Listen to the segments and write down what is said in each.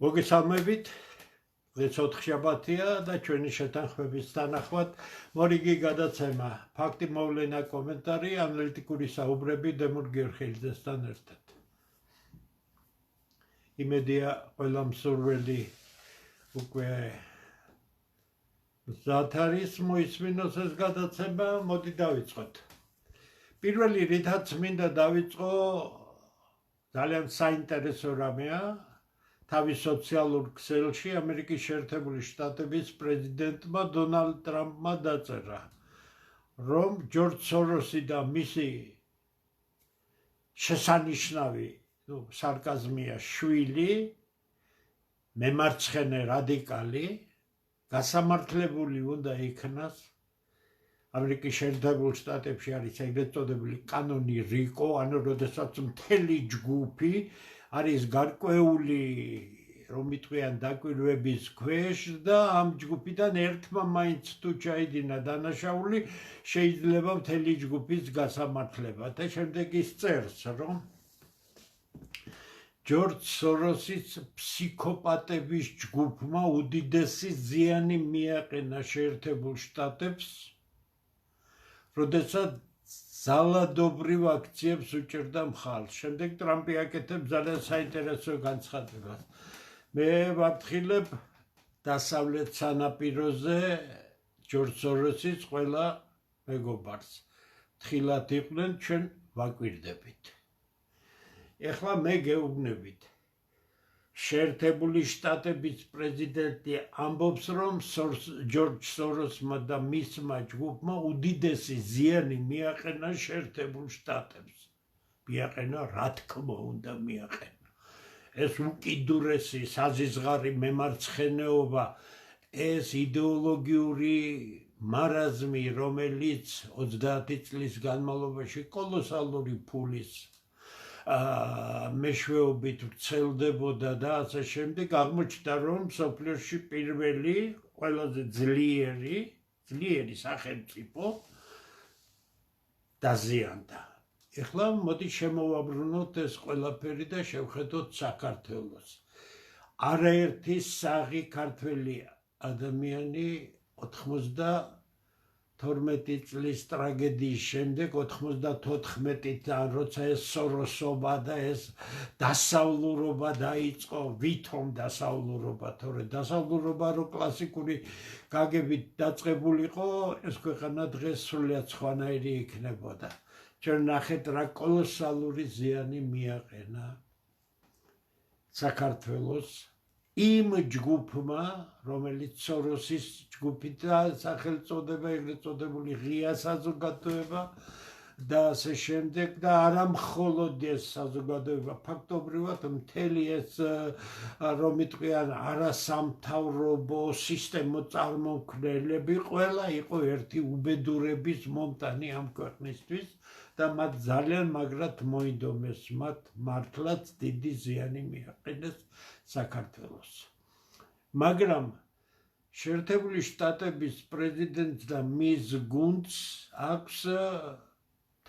მოგესალმებით. დღეს 4 შაბათია და ჩვენი შეთანხმების თანახმად მორიგი გადაცემა. ფაქტი მოვლენა კომენტარი ანალიტიკური საუბრები დემურ გიორხელიძესთან ერთად. იმედია ყველა მსურველი უკვე მზად არის მოისმინოს ეს გადაცემა. მოდი დავიწყოთ. პირველი რითაც მინდა დავიწყო ძალიან საინტერესო რამეა. თავის სოციალურ ქსელში ამერიკის შეერთებული შტატების პრეზიდენტმა დონალდ ტრამპმა დაწერა, რომ ჯორჯ სოროსი და მისი შესანიშნავი, სარკაზმია, შვილი, მემარცხენე რადიკალი, გასამართლებული უნდა იქნას. ამერიკის შეერთებულ შტატებში არის ეგრეთ წოდებული კანონი რიკო, ანუ როდესაც მთელი ჯგუფი არის გარკვეული, რომ იტყვიან, დაკვირვების ქვეშ და ამ ჯგუფიდან ერთმა მაინც თუ ჩაიდინა დანაშაული, შეიძლება მთელი ჯგუფის გასამართლება. და შემდეგ ის წერს, რომ ჯორჯ სოროსის ფსიქოპატების ჯგუფმა უდიდესი ზიანი მიაყენა შეერთებულ შტატებს, როდესაც ზალადობრივ აქციებს უჭერდა მხარს. შემდეგ ტრამპი აკეთებს ძალიან საინტერესო განცხადებას. მე ვაფრთხილებ დასავლეთ სანაპიროზე ჯორჯ სოროსის ყველა მეგობარს. თხილად იყვნენ, ჩვენ ვაკვირდებით. ეხლა მე გეუბნებით. შეერთებული შტატების პრეზიდენტი ამბობს, რომ ჯორჯ სოროსმა და მისმა ჯგუფმა უდიდესი ზიანი მიაყენა შეერთებულ შტატებს. მიაყენა, რა თქმა უნდა, მიაყენა. ეს უკიდურესი საზიზღარი მემარცხენეობა, ეს იდეოლოგიური მარაზმი, რომელიც 30 წლის განმავლობაში კოლოსალური ფულის მეშვეობით ვრცელდებოდა და ასე შემდეგ, აღმოჩნდა, რომ მსოფლიოში პირველი ყველაზე ძლიერი სახელმწიფო დაზიანდა. ეხლა მოდი შემოვაბრუნოთ ეს ყველაფერი და შევხედოთ საქართველოს. არაერთი საღი ქართველი ადამიანი 92 წლის ტრაგედიის შემდეგ 94-დან, როცა ეს სოროსობა და ეს დასავლურობა დაიწყო, ვითომ დასავლურობა, თორე დასავლურობა რო კლასიკური გაგებით დაწყებულიყო, ეს ქვეყანა დღეს სრულიად სხვანაირი იქნებოდა. ჩვენ ნახეთ, რა კოლოსალური ზიანი მიაყენა საქართველოს იმ ჯგუფმა, რომელიც სოროსის ჯგუფით და სახელწოდება, ეგრეთ წოდებული ღია საზოგადოება და ასე შემდეგ და არა მხოლოდ ეს საზოგადოება, ფაქტობრივად მთელი ეს, რომ იტყვიან, არასამთავრობო სისტემოწარმოქმნელები, ყველა იყო ერთი უბედურების მომტანი ამ ქვეყნისთვის და მათ ძალიან მაგრად მოინდომეს, მათ მართლაც დიდი ზიანი მიაყენეს საქართველოს. მაგრამ შეერთებული შტატების პრეზიდენტს და მის გუნდს აქვს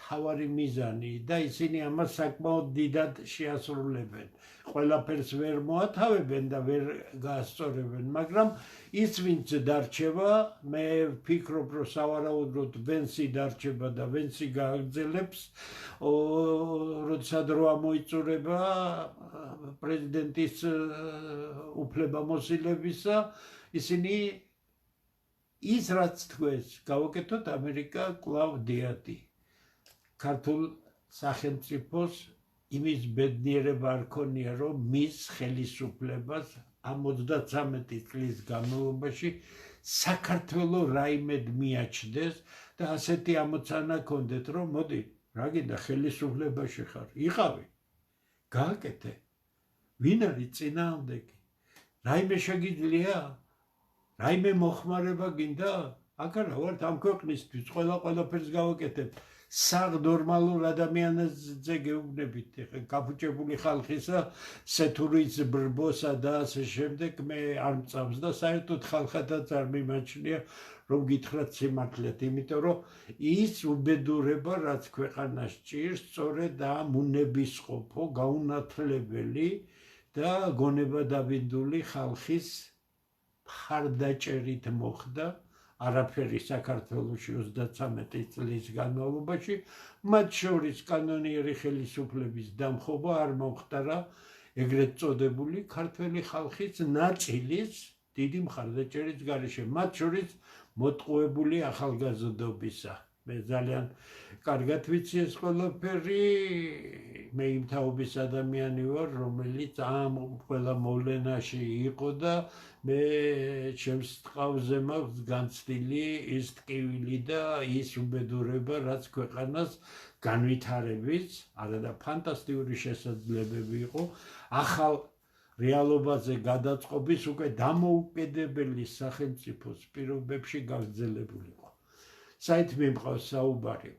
თავარი მიზანი და ისინი ამას საკმაოდ დიდად შეასრულებენ. ყველაფერს ვერ მოათავებენ და ვერ გაასწორებენ, მაგრამ ის ვინც დარჩება, მე ვფიქრობ, რომ სავარაუდოდ ვენსი დარჩება და ვენსი გააგრძელებს, როდესაც რო ამოიწურება პრეზიდენტის უფლებამოსილებისა, ისინი ის რაც თქვეს, გავაკეთოთ ამერიკა კვლავ დიადი. ქართულ სახელმწიფოს იმის ბედნიერება არ ქონია, რომ მის ხელისუფლებას ამ 33 წლის განმავლობაში საქართველო რაიმედ მიაჩნდეს და ასეთი ამოცანა ქონდეთ, რომ მოდი, რა გინდა ხელისუფლებაში ხარ, იყავი, გააკეთე, ვინ არის წინააღმდეგი, რაიმე შეგიძლია, რაიმე მოხმარება გინდა, აქ არა ვართ ამ ქვეყნისთვის, ყველაფერს გავაკეთებ. საღ ნორმალურ ადამიანზე გეუბნებით, გაფუჭებული ხალხისა, სეთურის ბრბოსა და ასე შემდეგ მე არ მწამს და საერთოდ ხალხადაც არ მიმაჩნია, რომ გითხრათ სიმართლეთ, იმიტომ რომ ის უბედურება, რაც ქვეყანას ჭირს, სწორედ ამ უნებისყოფო, გაუნათლებელი და გონება დაბინდული ხალხის მხარდაჭერით მოხდა არაფერი საქართველოში 33 წლის განმავლობაში, მათ შორის კანონიერი ხელისუფლების დამხობა არ მომხდარა ეგრეთ წოდებული ქართველი ხალხის ნაწილის დიდი მხარდაჭერის გარეშე, მათ შორის მოტყუებული ახალგაზრდობისა. მე ძალიან კარგად ვიცი ეს ყველაფერი, მე იმ თაობის ადამიანი ვარ, რომელიც ამ ყველა მოვლენაში იყო და მე ჩემს ტყავზე მაქვს განცდილი ის ტკივილი და ის უბედურება, რაც ქვეყანას განვითარების, არა და ფანტასტიკური შესაძლებლობები იყო, ახალ რეალობაზე გადაწყობის უკვე დამოუკიდებელი სახელმწიფოს პირობებში გაგრძელებულიყო. საით მიმყავს საუბარი,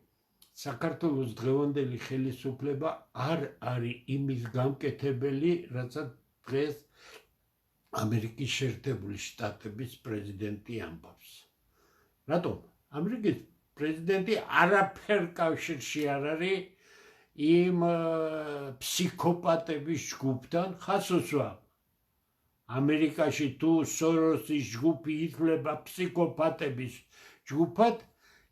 საქართველოს დღევანდელი ხელისუფლება არ არის იმის გამკეთებელი, რასაც დღეს ამერიკის შეერთებული შტატების პრეზიდენტი ამბობს. რატომ? ამერიკის პრეზიდენტი არაფერ კავშირში არ არის იმ ფსიქოპატების ჯგუფთან, ხას უსვამ. ამერიკაში თუ სოროსის ჯგუფი ითვლება ფსიქოპატების ჯგუფად,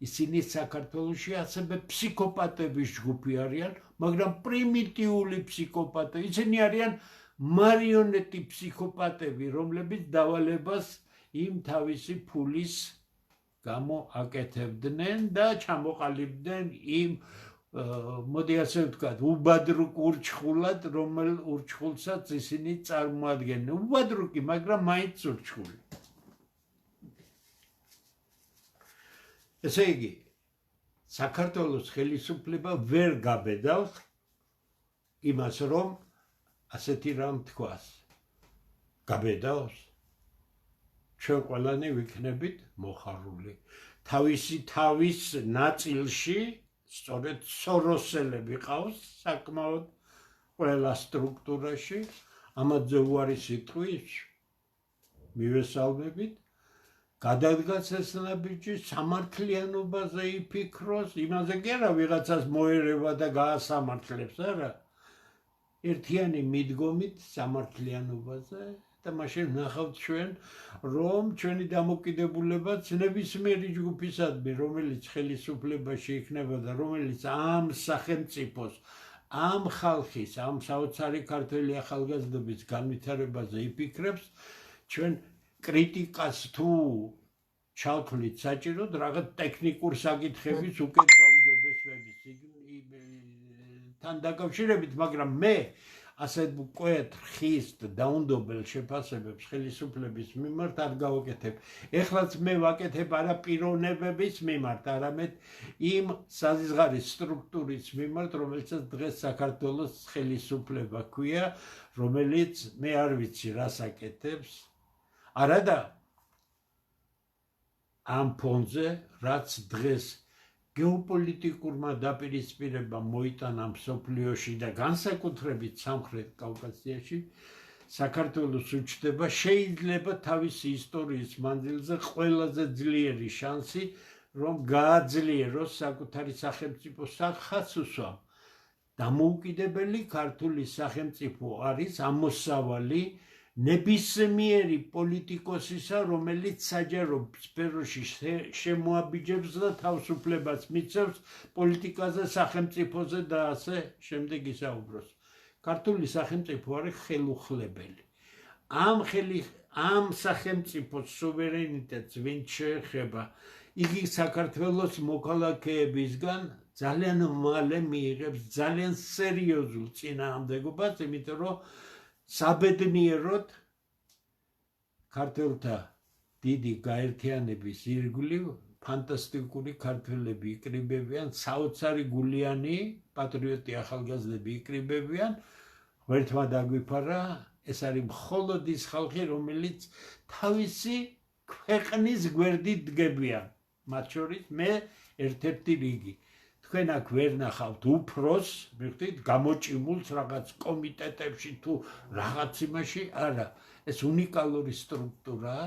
ისინი საქართველოში ასევე ფსიქოპატების ჯგუფი არიან, მაგრამ პრიმიტიული ფსიქოპატები. ისინი არიან მარიონეტი ფსიქოპატები, რომლებიც დავალებას იმ თავისი ფულის გამო აკეთებდნენ და ჩამოყალიბდნენ იმ მოდი ასე ვთქვათ, უბადრუკ ურჩხულად, რომელ ურჩხულსაც ისინი წარმოადგენენ. უბადრუკი, მაგრამ მაინც ურჩხული. ესე იგი, საქართველოს ხელისუფლება ვერ გაბედავს იმას, რომ ასეთი რამ თქვას. გაბედავს? ჩვენ ყველანი ვიქნებით მოხარული. თავის ნაწილში სწორედ სოროსელები ყავს საკმაოდ ყველა სტრუქტურაში, ამაზე უარი სიტყვის მივესალმებით, გადადგას ეს ნაბიჯი, სამართლიანობაზე იფიქროს, იმაზე კი არა ვიღაცას მოერევა და გაასამართლებს, არა. ერთიანი მიდგომით სამართლიანობაზე და მაშინ ვნახავთ ჩვენ, რომ ჩვენი დამოკიდებულება ნებისმიერი ჯგუფისადმი, რომელიც ხელისუფლებაში იქნება და რომელიც ამ სახელმწიფოს, ამ ხალხის, ამ საოცარი ქართველი ახალგაზრდობის განვითარებაზე იფიქრებს, ჩვენ კრიტიკას თუ ჩავთვლით საჭიროდ, რაღაც ტექნიკურ საკითხების უკეთ გაუმჯობესების თან დაკავშირებით, მაგრამ მე ასეთ მკვეთ ხისტ დაუნდობელ შეფასებებს ხელისუფლების მიმართ არ გავაკეთებ. ეხლაც მე ვაკეთებ არა პიროვნებების მიმართ, არამედ იმ საზღვარის სტრუქტურის მიმართ, რომელსაც დღეს საქართველოს ხელისუფლება ქვია, რომელიც მე არ ვიცი რას აკეთებს. არადა ამ ფონზე, რაც დღეს გეოპოლიტიკურმა დაპირისპირებამ მოიტანა მსოფლიოში და განსაკუთრებით სამხრეთ კავკასიაში, საქართველოს უჩნდება შეიძლება თავისი ისტორიის მანძილზე ყველაზე ძლიერი შანსი, რომ გააძლიეროს საკუთარი სახელმწიფო ხას უსვამ. დამოუკიდებელი ქართული სახელმწიფო არის ამოსავალი ნებისმიერი პოლიტიკოსისა, რომელიც საჯარო სფეროში შემოაბიჯებს და თავისუფლებას მიცემს პოლიტიკაზე, სახელმწიფოზე და ასე შემდეგ ისაუბროს. ქართული სახელმწიფო არის ხელუხლებელი. ამ სახელმწიფოს სუვერენიტეტს ვინც შეეხება, იგი საქართველოს მოქალაქეებისგან ძალიან მალე მიიღებს ძალიან სერიოზულ წინააღმდეგობას, იმიტომ რომ საბედნიეროდ ქართველთა დიდი გაერთიანების ირგვლივ ფანტასტიკური ქართველები იკრიბებიან, საოცარი გულიანი პატრიოტი ახალგაზრდები იკრიბებიან, ღმერთმა დაგვიფარა, ეს არის მხოლოდ ის ხალხი, რომელიც თავისი ქვეყნის გვერდით დგებიან, მათ შორის მე ერთ-ერთი რიგი. თქვენ აქ ვერ ნახავთ უფროს, მივხვდით, გამოჭიმულს რაღაც კომიტეტებში თუ რაღაც იმაში, არა, ეს უნიკალური სტრუქტურაა,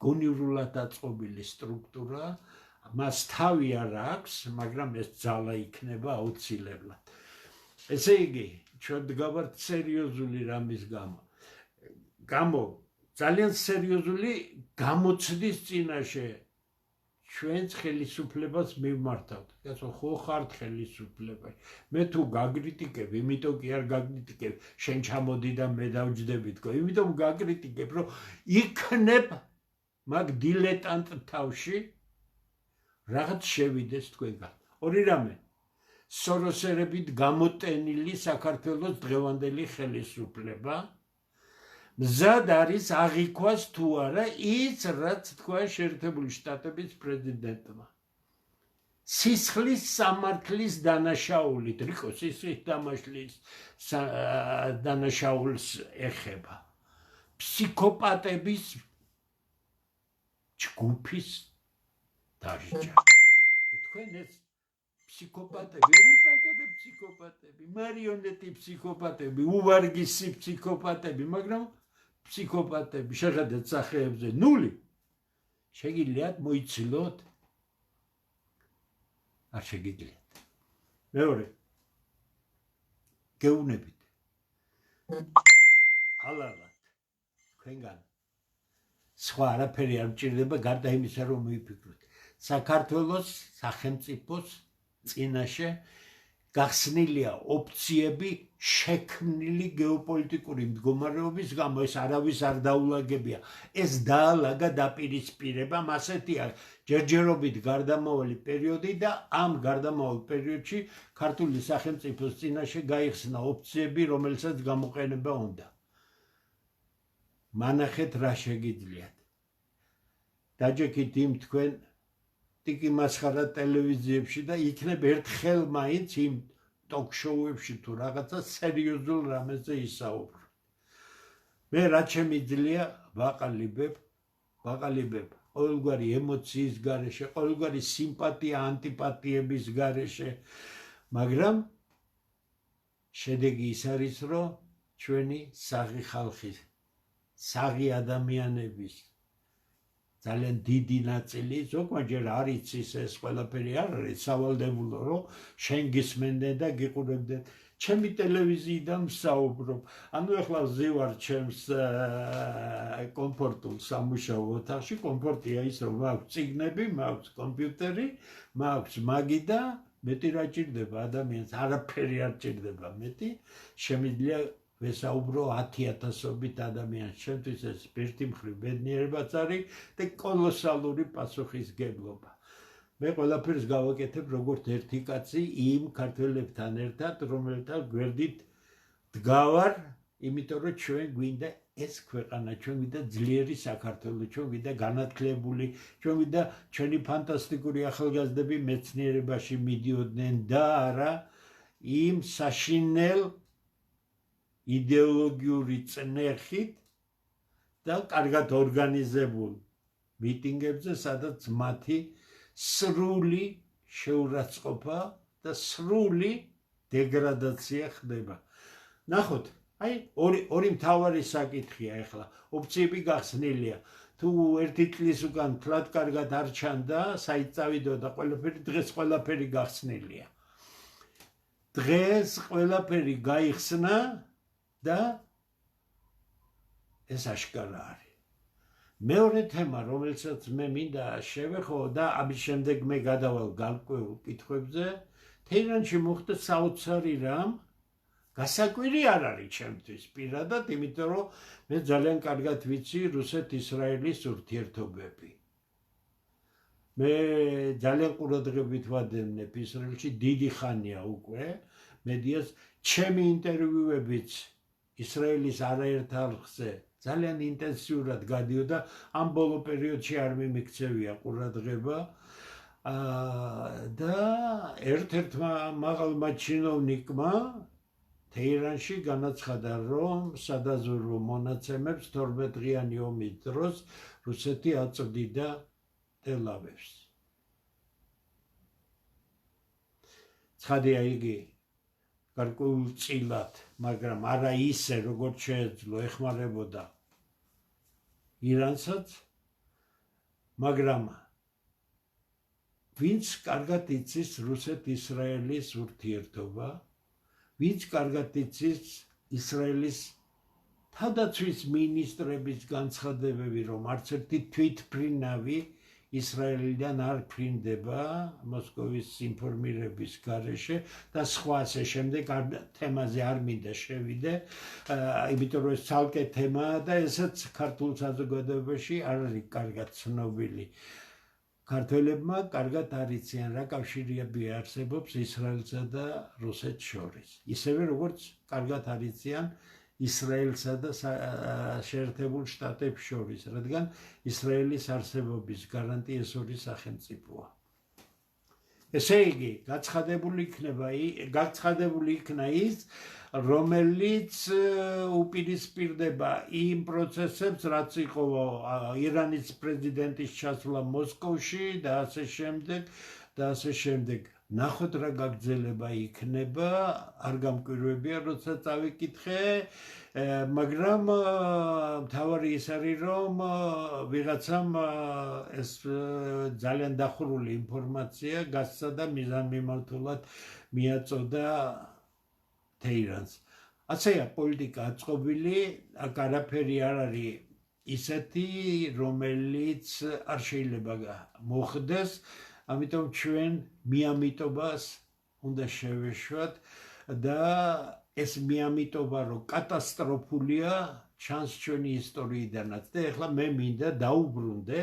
გონივრულად აწყობილი სტრუქტურაა, მას თავი არ აქვს, მაგრამ ეს ძალა იქნება აუცილებლად. ესე იგი, ჩვენ დგავართ სერიოზული რამის გამო. გამო ძალიან სერიოზული გამოცდის წინაშე ჩვენს ხელისუფლებას მივმართავთ. კაცო, ხო ხართ ხელისუფლება. მე თუ გაგკრიტიკებ, იმიტომ კი არ გაგკრიტიკებ, შენ ჩამოდი და მე დავჯდები თქო. იმიტომ გაგკრიტიკებ, რომ იქნებ მაგ დილეტანტ თავში რაღაც შევიდეს თქვენგან. ორი რამე. სოროსერებით გამოტენილი საქართველოს დღევანდელი ხელისუფლება მზად არის აღიქვას თუ არა ის, რაც თქვა შეერთებული შტატების პრეზიდენტმა. სისხლის სამართლის დანაშაულით, რიკო, სისხლის დანაშაულს ეხება. ფსიქოპატების ჯგუფის დასჯა. თქვენ ეს ფსიქოპატები, ფსიქოპატები, მარიონეტი ფსიქოპატები, უვარგისი ფსიქოპატები, მაგრამ ფსიქოპატები შეხედეთ სახეებზე ნული. შეგიძლიათ მოიცილოთ? არ შეგიძლიათ. მეორე, გეუბნებით. ალალად თქვენგან სხვა არაფერი არ მჭირდება გარდა იმისა, რომ მოიფიქროთ. საქართველოს სახელმწიფოს წინაშე გახსნილია ოფციები შექმნილი გეოპოლიტიკური მდგომარეობის გამო. ეს არავის არ დაულაგებია. ეს დაალაგა დაპირისპირებამ, ასეთია ჯერჯერობით გარდამავალი პერიოდი და ამ გარდამავალ პერიოდში ქართული სახელმწიფოს წინაშე გაიხსნა ოფციები, რომელსაც გამოყენება უნდა. მანახეთ რა შეგიძლიათ. დაჯექით იმ თქვენ ტიკი მასხარა ტელევიზიებში და იქნებ ერთხელ მაინც იმ ტოქ-შოუებში თუ რაღაცა სერიოზულ რამეზე ისაუბრო. მე რაც შემიძლია ვაყალიბებ ყოველგვარი ემოციის გარეშე, ყოველგვარი სიმპათია, ანტიპათიების გარეშე, მაგრამ შედეგი ის არის, რომ ჩვენი საღი ხალხის, საღი ადამიანების ძალიან დიდი ნაწილი, ზოგჯერ არ იცის ეს ყველაფერი არ არის სავალდებულო, რომ შენ გისმენდნენ და გიყურებდნენ. ჩემი ტელევიზიიდან ვსაუბრობ. ანუ ახლა ვზივარ ჩემს კომფორტულ სამუშაო ოთახში. კომფორტია ის, რომ მაქვს წიგნები, მაქვს კომპიუტერი, მაქვს მაგი და მეტი რა ჭირდება ადამიანს, არაფერი არ ჭირდება მეტი. შემიძლია ვესაუბრო 10,000-ობით ადამიანს. ჩემთვის ეს ერთი მხრივ ბედნიერებაც არის და კოლოსალური პასუხისგებლობა. მე ყველაფერს გავაკეთებ როგორც ერთი კაცი იმ ქართველებთან ერთად, რომელთა გვერდით დგავარ, იმიტომ რომ ჩვენ გვინდა ეს ქვეყანა, ჩვენ გვინდა ძლიერი საქართველო, ჩვენ გვინდა განათლებული, ჩვენ გვინდა ჩვენი ფანტასტიკური ახალგაზრდები მეცნიერებაში მიდიოდნენ და არა იმ საშინელ იდეოლოგიური წნეხით და კარგად ორგანიზებულ მიტინგებზე, სადაც მათი სრული შეურაცხყოფა და სრული დეგრადაცია ხდება. ნახოთ, აი ორი მთავარი საკითხია ახლა. ოფციები გახსნილია. თუ ერთი წლის უკან თლად კარგად არ ჩანდა, საით წავიდო და ყველაფერი, დღეს ყველაფერი გახსნილია. დღეს ყველაფერი გაიხსნა და ეს აშკარა არის. მეორე თემა, რომელსაც მე მინდა შევეხო და ამის შემდეგ მე გადავალ გარკვეულ კითხვებზე, თეირანში მოხდა საოცარი რამ, გასაკვირი არ არის ჩემთვის პირადად, იმიტომ რომ მე ძალიან კარგად ვიცი რუსეთ-ისრაელის ურთიერთობები. მე ძალიან ყურადღებით ვადევნებ ისრაელში, დიდი ხანია უკვე მედიას, ჩემი ინტერვიუებიც ისრაელის არაერთ არხზე ძალიან ინტენსიურად გადიოდა, ამ ბოლო პერიოდში არ მიმიქცევია ყურადღება და ერთ-ერთმა მაღალმა ჩინოვნიკმა თეირანში განაცხადა, რომ სადაზვერვო მონაცემებს 12 დღიანი ომის დროს რუსეთი აწვდიდა ტელ-ავივს. ცხადია იგი გარკვეულწილად, მაგრამ არა ისე, როგორც შეეძლო, ეხმარებოდა ირანსაც, მაგრამ ვინც კარგად იცის რუსეთ-ისრაელის ურთიერთობა, ვინც კარგად იცის ისრაელის თავდაცვის მინისტრების განცხადებები, რომ არც ერთი თვითმფრინავი ისრაელიდან არ ფრინდება მოსკოვის ინფორმირების გარეშე და სხვა ასე შემდეგ თემაზე არ მინდა შევიდე, იმიტომ რომ ეს ცალკე თემაა და ესაც ქართულ საზოგადოებაში არ არის კარგად ცნობილი. ქართველებმა კარგად არ იციან, რა კავშირები არსებობს ისრაელსა და რუსეთს შორის. ისევე როგორც კარგად არ იციან ისრაელსა და შეერთებულ შტატებს შორის, რადგან ისრაელის არსებობის გარანტია ეს ორი სახელმწიფოა. ესე იგი, გაცხადებული იქნა ის, რომელიც უპირისპირდება იმ პროცესებს, რაც იყო ირანის პრეზიდენტის ჩასვლა მოსკოვში და ასე შემდეგ. ნახოთ რა გაგრძელება იქნება, არ გამკვირვებია, როცა წავიკითხე, მაგრამ მთავარი ის არის, რომ ვიღაცამ ეს ძალიან დახურული ინფორმაცია გასცა და მიზანმიმართულად მიაწოდა თეირანს. ასეა პოლიტიკა აწყობილი, აქ არაფერი არ არის ისეთი, რომელიც არ შეიძლება მოხდეს. ამიტომ ჩვენ მიამიტობას უნდა შევეშვათ და ეს მიამიტობა რომ კატასტროფულია ჩანს ჩვენი ისტორიიდანაც და ეხლა მე მინდა დაუბრუნდე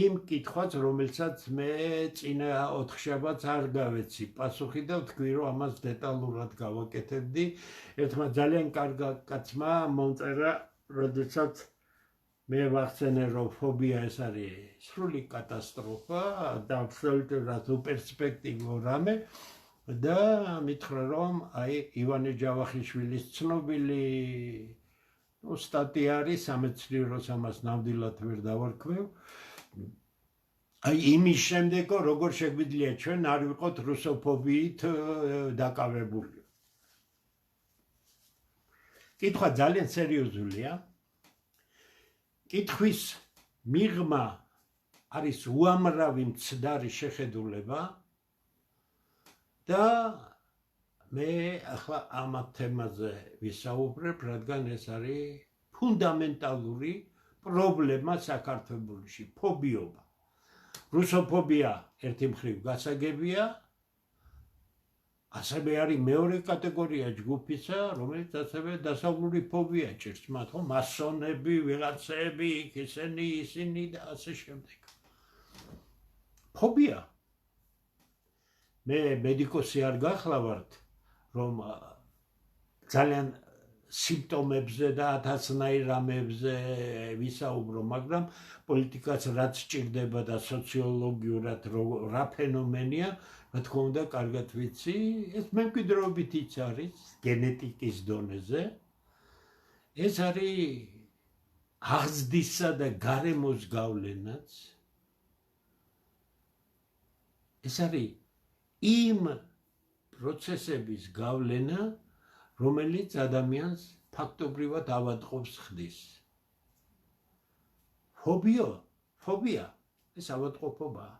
იმ კითხვას, რომელსაც მე წინა 4 შაბათს არ გავეცი პასუხი და ვთქვი რომ ამას დეტალურად გავაკეთებდი. ერთმა ძალიან კარგ კაცმა მომწერა, როდესაც მე ვახსენე რომ ფობია ეს არის სრული კატასტროფა და აბსოლუტურად უპერსპექტივო რამე და მითხრა რომ აი ივანე ჯავახიშვილის ცნობილი სტატია არის სამეცნიეროს ამას ნამდვილად ვერ დავარქმევ. აი იმის შემდეგ როგორ შეგვიძლია ჩვენ არ ვიყოთ რუსოფობიით დაკავებული. კითხვა ძალიან სერიოზულია. კითხვის მიღმა არის უამრავი მცდარი შეხედულება და მე ახლა ამ თემაზე ვისაუბრებ, რადგან ეს არის ფუნდამენტალური პრობლემა საქართველოში, ფობიობა. რუსოფობია ერთი მხრივ გასაგებია, ასევე არის მეორე კატეგორია ჯგუფისა, რომელიც ასევე დასავლური ფობია ჭირს მათ, ხო, მასონები, ვიღაცები, ისინი და ასე შემდეგ. ფობია. მე მედიკოსი არ გახლავართ, რომ ძალიან სიმპტომებზე და ათასნაირ რამებზე ვისაუბრო, მაგრამ პოლიტიკაც რაც ჭირდება და სოციოლოგიურად რა ფენომენია, რა თქმა უნდა, კარგად ვიცი, ეს მემკვიდრეობით ის არის, გენეტიკის დონეზე. ეს არის აღზრდისა და გარემოს გავლენაც. ეს არის იმ პროცესების გავლენა, რომელიც ადამიანს ფაქტობრივად ავადმყოფს ხდის. ფობია, ეს ავადმყოფობაა.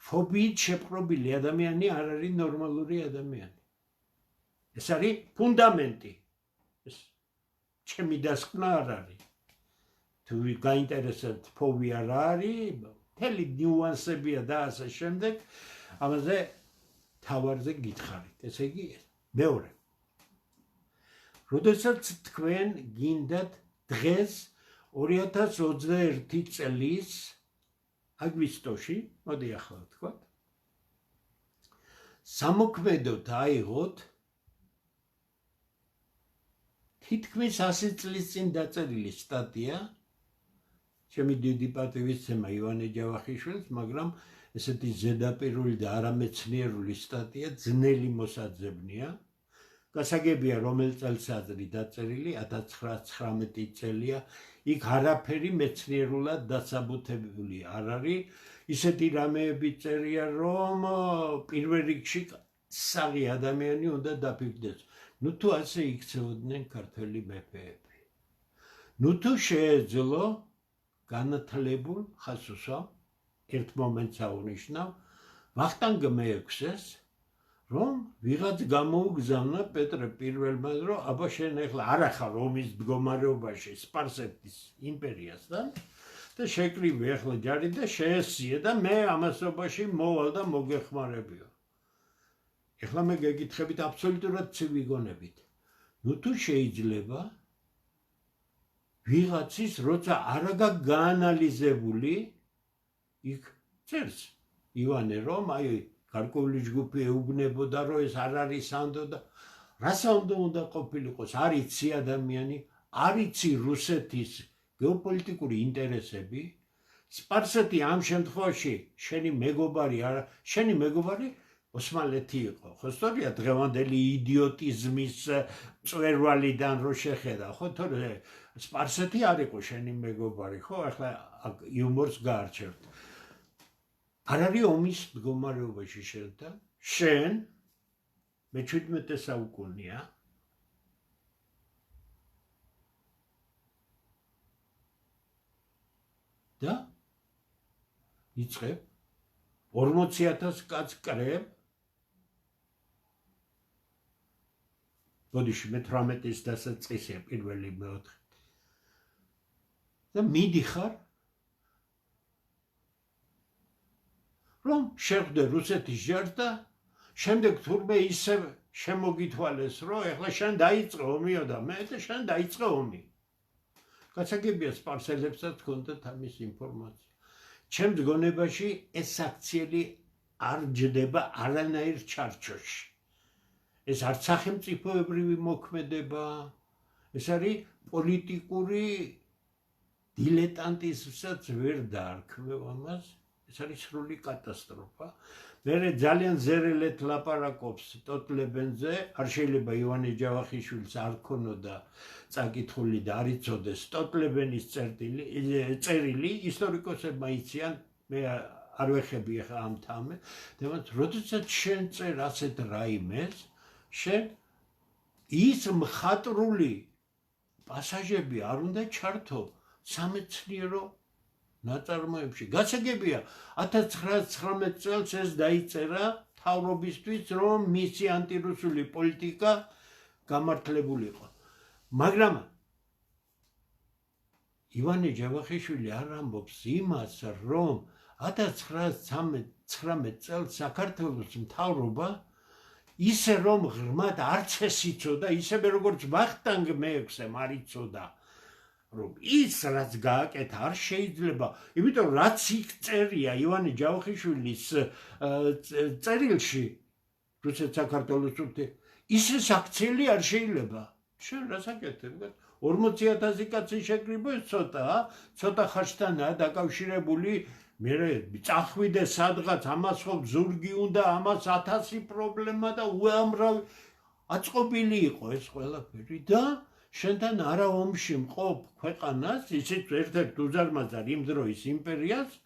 ფობიით შეპყრობილი ადამიანი არ არის ნორმალური ადამიანი. ეს არის ფუნდამენტი. ეს ჩემი დასკვნა არ არის. თუ გაინტერესებთ ფობია რა არის, მთელი ნიუანსებია და ასე შემდეგ, ამაზე თავარზე გითხარით. ესე იგი, მეორე. როდესაც თქვენ გინდათ დღეს 2021 წლის აგვისტოში, მოდი ახლა ვთქვათ, სამოქმედოდ აიღოთ თითქმის 100 წლის წინ დაწერილი სტატია, ჩემი დიდი პატივისცემა ივანე ჯავახიშვილს, მაგრამ ესეთი ზედაპირული და არამეცნიერული სტატია ძნელი მოსაძებნია. გასაგებია რომელ წელსაც არის დაწერილი, 1919 წელია, იქ არაფერი მეცნიერულად დასაბუთებული არ არის. ისეთი რამეები წერია, რომ პირველ რიგში საღი ადამიანი უნდა დაფიქდეს. ნუ თუ ასე იქცეოდნენ ქართველი მეფეები. ნუ თუ შეეძლო განათლებულ ხასუსამ ერთ მომენტს აუნიშნავ ვახტანგ მეექვსეს, რომ ვიღაც გამოუგზავნა პეტრე პირველმა, რომ აბა შენ ახლა არ ახარ ომის მდგომარეობაში სპარსეთის იმპერიასთან და შეკრივე ახლა ჯარი და შეესწიე და მე ამასობაში მოვალ და მოგეხმარებიო. ახლა მე გეკითხებით აბსოლუტურად ცივი გონებით. ნუ თუ შეიძლება ვიღაცის როცა არ აქვს გაანალიზებული იქ წერს ივანე რომ აი გარკვეული ჯგუფი ეუბნებოდა რომ ეს არ არის სანდო და რასაუნდო უნდა ყოფილიყოს არ იცი ადამიანი არ იცი რუსეთის გეოპოლიტიკური ინტერესები სპარსეთი ამ შემთხვევაში შენი მეგობარი ოსმალეთი იყო ხო სწორია დღევანდელი იდიოტიზმის წვერვალიდან რო შეხედა ხო თორე სპარსეთი არ იყო შენი მეგობარი ხო ახლა იუმორს გაარჩევთ არ არის ომის მდგომარეობაში შენ მე-17 საუკუნეა და იწყებ 40,000 კაცს კრებ ბოდიში მე-18-ის დასაწყისია პირველი მეოთხე და მიდიხარ რომ შეხვდე რუსეთის ჯარს და შემდეგ თურმე ისევ შემოგითვალეს რომ ეხლა შენ დაიწყე ომიო და მე და შენ დაიწყე ომი გასაგებია სპარსელებსაც ჰქონდათ ამის ინფორმაცია ჩემს გონებაში ეს აქციელი არ ჯდება არანაირ ჩარჩოში ეს არ სახელმწიფოებრივი მოქმედება ეს არის პოლიტიკური დილეტანტიზმსაც ვერ დაარქმევ ამას ეს არის სრული კატასტროფა მე ძალიან ზერელეთ ლაპარაკობს ტოტლებენზე არ შეიძლება ივანე ჯავახიშვილს არ ქონოდა წაკითხული და არ იცოდეს ტოტლებენის წერილი ისტორიკოსებმა იციან მე არ ვეხები ახლა ამ თამებს თემად როდესაც შენ წერ ასეთ რაიმეს შენ ის მხატვრული პასაჟები არ უნდა ჩართო სამეცნიერო ნაწარმოებში გასაგებია 1919 წელს ეს დაიწერა მთავრობისთვის რომ მისი ანტირუსული პოლიტიკა გამართლებულიყო მაგრამ ივანე ჯავახიშვილი არ ამბობს იმას რომ 1919 წელს საქართველოს მთავრობა ისე რომ ღრმად არც ეს იცოდა ისევე როგორც ვახტანგ მეექვსემ არ იცოდა რომ ის რაც გააკეთა არ შეიძლება იმიტომ რაც იქ წერია ივანე ჯავახიშვილის წერილში რუსეთ საქართველოს ურთი ისე საქციელი არ შეიძლება შენ რას აკეთებ 40,000 კაცი შეკრიბო ეს ცოტა ხაშთანაა დაკავშირებული მე წახვიდე სადღაც ამას ხო ზურგი უნდა ამას 1000 პრობლემა და უამრავი აწყობილი იყო ეს ყველაფერი და შენთან არა ომში მყოფ ქვეყანას ისიც ერთ-ერთ უზარმაზარ იმ დროის იმპერიას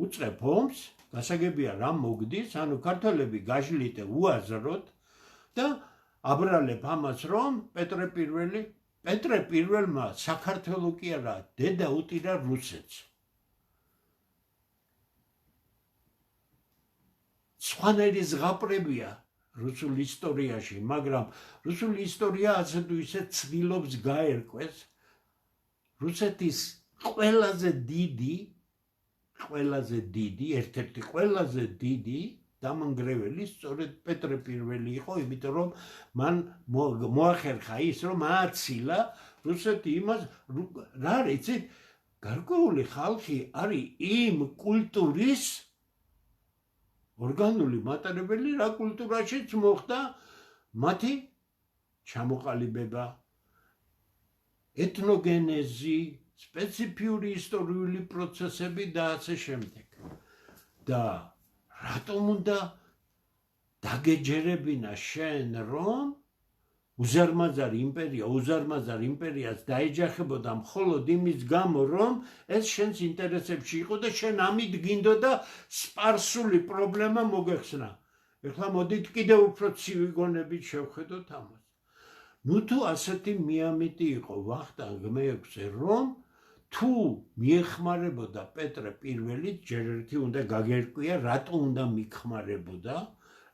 უწყებ ომს გასაგებია რა მოგდის ანუ ქართველები გაჟლიტე უაზროდ და აბრალებ ამას რომ პეტრე პირველმა საქართველო კი არა დედა უტირა რუსეთს სხვანაირი ზღაპრებია რუსულ ისტორიაში, მაგრამ რუსულ ისტორია ასე თუ ისე ცდილობს გაერკვეს რუსეთის ყველაზე დიდი, ერთ-ერთი ყველაზე დიდი დამანგრეველი სწორედ პეტრე პირველი იყო, იმიტომ რომ მან მოახერხა ის, რომ ააცილა რუსეთი იმას, რა არის, იცით, გარკვეული ხალხი არის იმ კულტურის ორგანული მატარებელი რა კულტურაშიც მოხდა მათი ჩამოყალიბება ეთნოგენეზი სპეციფიური ისტორიული პროცესები და ასე შემდეგ და რატომ უნდა დაგეჯერებინა შენ რომ უზარმაზარ იმპერიას დაეჯახებოდა მხოლოდ იმის გამო რომ ეს შენს ინტერესებში იყო და შენ ამით გინდოდა სპარსული პრობლემა მოგეხსნა ეხლა მოდით კიდევ უფრო ცივი გონებით შევხედოთ ამას ნუ თუ ასეთი მიამიტი იყო ვახტანგ მეექვსე რომ თუ მიეხმარებოდა პეტრე პირველი ჯერ ერთი უნდა გაგერკვია რატო უნდა მიხმარებოდა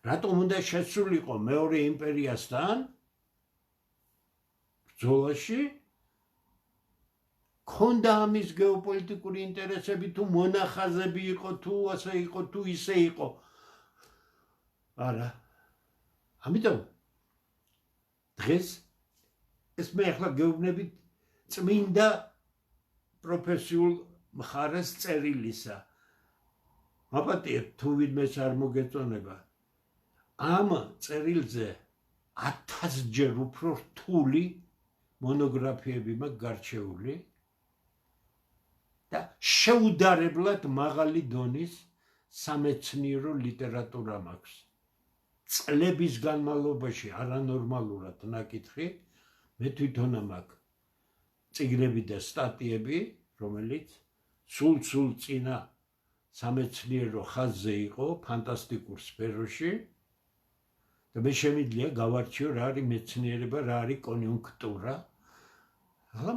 რატომ უნდა შესულიყო მეორე იმპერიასთან ბრძოლაში? ქონდა ამის გეოპოლიტიკური ინტერესები, თუ მონახაზები იყო, თუ ასე იყო, თუ ისე იყო. არა. ამიტომ დღეს ეს მე ახლა გეუბნებით წმინდა პროფესიულ მხარეს წერილისა. მაპატიეთ, თუ ვინმეს არ მოგეწონება. ამ წერილზე 1000-ჯერ უფრო რთული მონოგრაფიები მაქვს გარჩეული და შეუდარებლად მაღალი დონის სამეცნიერო ლიტერატურა მაქვს. წლების განმავლობაში არანორმალურად ნაკითხი, მე თვითონ მაქვს წიგნები და სტატიები, რომელიც სულ წინა სამეცნიერო ხაზზე იყო, ფანტასტიკურ სფეროში და მე შემიძლია გავარჩიო რა არის მეცნიერება, რა არის კონიუნქტურა. ახლა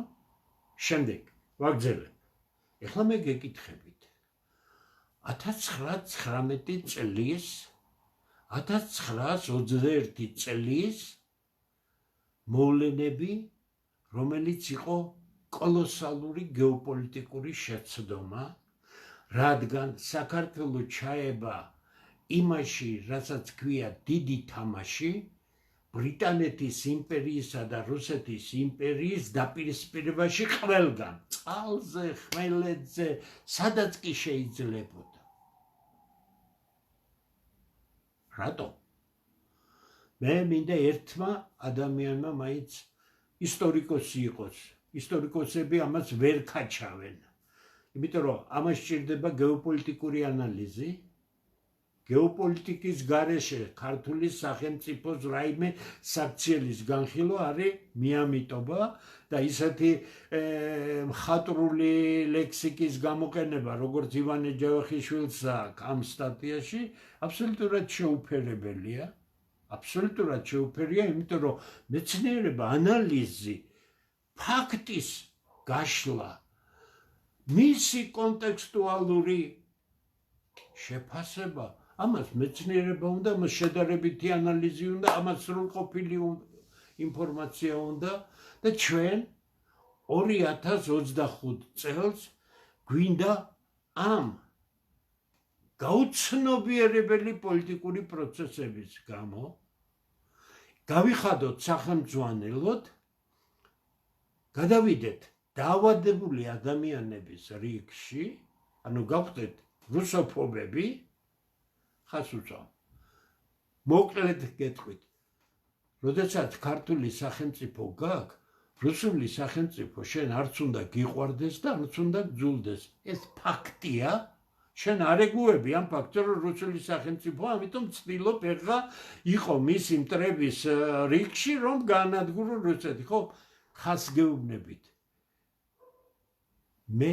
შემდეგ ვაგრძელებ. ახლა მე გეკითხებით 1919 წლის 1921 წლის მოვლენები, რომელიც იყო კოლოსალური გეოპოლიტიკური შეცდომა, რადგან საქართველო ჩაება იმაში, რასაც ქვია დიდი თამაში, ბრიტანეთის იმპერიისა და რუსეთის იმპერიის დაპირისპირებაში ყველგან, წყალზე, ხმელეთზე, სადაც კი შეიძლებოდა. რატო? მე მინდა ერთმა ადამიანმა მაინც ისტორიკოსი იყოს. ისტორიკოსები ამას ვერ ქაჩავენ. იმიტომ რომ ამას სჭირდება გეოპოლიტიკური ანალიზი. გეოპოლიტიკის გარეშე ქართული სახელმწიფოს რაიმე საქციელის განხილვა არის მიამიტობა და ისეთი მხატვრული ლექსიკის გამოყენება, როგორც ივანე ჯავახიშვილს აქვს ამ სტატიაში, აბსოლუტურად შეუფერებელია. აბსოლუტურად შეუფერია, იმიტომ რომ მეცნიერება, ანალიზი, ფაქტის გაშლა, მისი კონტექსტუალური შეფასება, ამას მეცნიერება უნდა, ამას შედარებითი ანალიზი უნდა, ამას სრულყოფილი ინფორმაცია უნდა და ჩვენ 2025 წელს გვინდა ამ გაუცნობიერებელი პოლიტიკური პროცესების გამო გავიხადოთ სახელმძღვანელოდ, გადავიდეთ დაავადებული ადამიანების რიგში, ანუ გავხდეთ რუსოფობები, ხას უწევ. მოკლედ გეტყვით, როდესაც ქართული სახელმწიფო გაქვს, რუსული სახელმწიფო შენ არც უნდა გიყვარდეს და არც უნდა გძულდეს. ეს ფაქტია, შენ არ ეგუები ამ ფაქტს, რომ რუსული სახელმწიფო, ამიტომ ცდილობ ეხლა იყო მისი მტრების რიგში, რომ განადგურო რუსეთი, ხო? ხას გეუბნებით. მე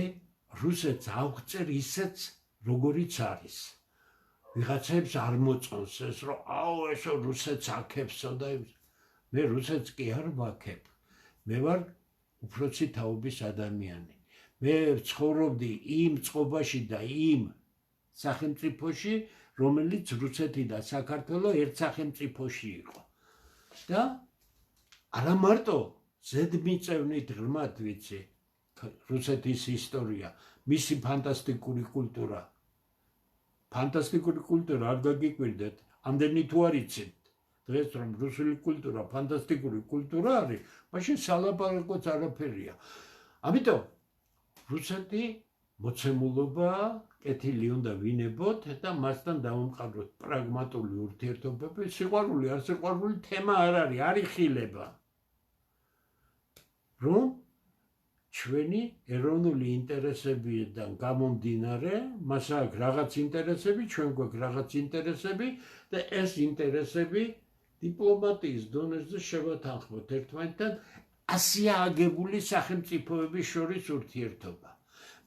რუსეთს ავწერ ისეც, როგორიც არის. ვიღაცებს არ მოწონს ეს, რომ აუ ესო რუსეთს აქებსო და მე რუსეთს კი არ ვაქებ. მე ვარ უფროსი თაობის ადამიანი. მე ცხოვრობდი იმ წყობაში და იმ სახელმწიფოში, რომელიც რუსეთი და საქართველო ერთ სახელმწიფოში იყო. და არა მარტო ზედმიწევნით ღრმად ვიცი რუსეთის ისტორია, მისი ფანტასტიკური კულტურა. ფანტასტიკური კულტურა არ გაგიკვირდეთ, ამდენი თუ არ იცით. დღეს რომ რუსული კულტურა ფანტასტიკური კულტურა არის, მაშინ სალაპარაკოც არაფერია. ამიტომ რუსეთი მოცემულობა, კეთილი უნდა ვინებოთ და მასთან დავამყაროთ პრაგმატული ურთიერთობები. სიყვარული, არ სიყვარული თემა არ არის, არ იხილება. რომ ჩვენი ეროვნული ინტერესებიდან გამომდინარე, მას აქვს რაღაც ინტერესები, ჩვენ გვაქვს რაღაც ინტერესები და ეს ინტერესები დიპლომატიის დონეზე შევათანხმოთ ერთმანეთთან ასია აგებული სახელმწიფოების შორის ურთიერთობა.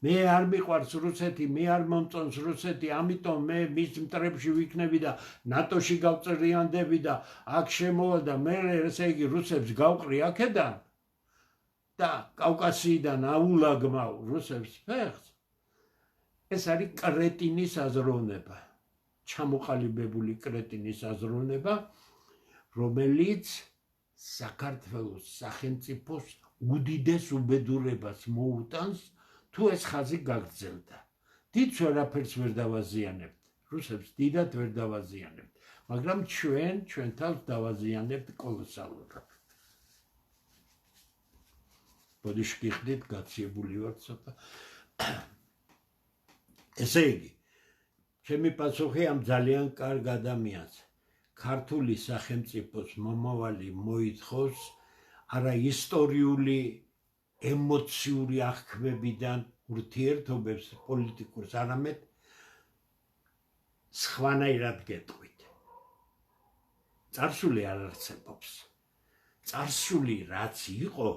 მე არ მიყვარს რუსეთი, მე არ მომწონს რუსეთი, ამიტომ მე მის მტრებში ვიქნები და ნატოში გავწრიანდები და აქ შემოვალ და მე ესე იგი რუსებს გავყრი აქედან და კავკასიიდან აულაგმავ რუსებს ფეხს. ეს არის კრეტინის აზროვნება. ჩამოყალიბებული კრეტინის აზროვნება, რომელიც საქართველოს სახელმწიფოს უდიდეს უბედურებას მოუტანს, თუ ეს ხაზი გაგრძელდა. დიდს ვერაფერს ვერ დავაზიანებთ, რუსებს დიდად ვერ დავაზიანებთ, მაგრამ ჩვენ თავს დავაზიანებთ კოლოსალურად. ბოდიში გიხდით, გაციებული ვარ ცოტა. ესე იგი, ჩემი პასუხი ამ ძალიან კარგ ადამიანს. ქართული სახელმწიფოს მომავალი მოითხოვს არა ისტორიული ემოციური აღქმებიდან ურთიერთობებს პოლიტიკურს, არამედ სხვანაირად გეტყვით. წარსული არ არსებობს. წარსული რაც იყო,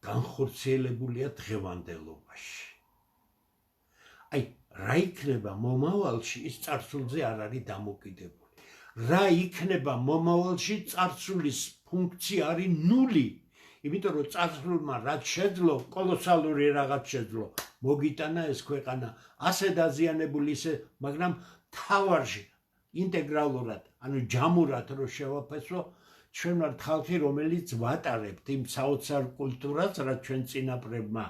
განხორციელებულია დღევანდელობაში. აი, რა იქნება მომავალში, ის წარსულზე არ არის დამოკიდებული. რა იქნება მომავალში, წარსულის ფუნქცია არის ნული. იმიტომ რომ წარსულმა რაც შეძლო, კოლოსალური რაღაც შეძლო, მოგიტანა ეს ქვეყანა ასე დაზიანებული ისე, მაგრამ თავარში ინტეგრალურად, ანუ ჯამურად რო შევაფასო, ჩვენ ვართ ხალხი, რომელიც ვატარებთ იმ საოცარ კულტურას, რაც ჩვენ წინაპრებმა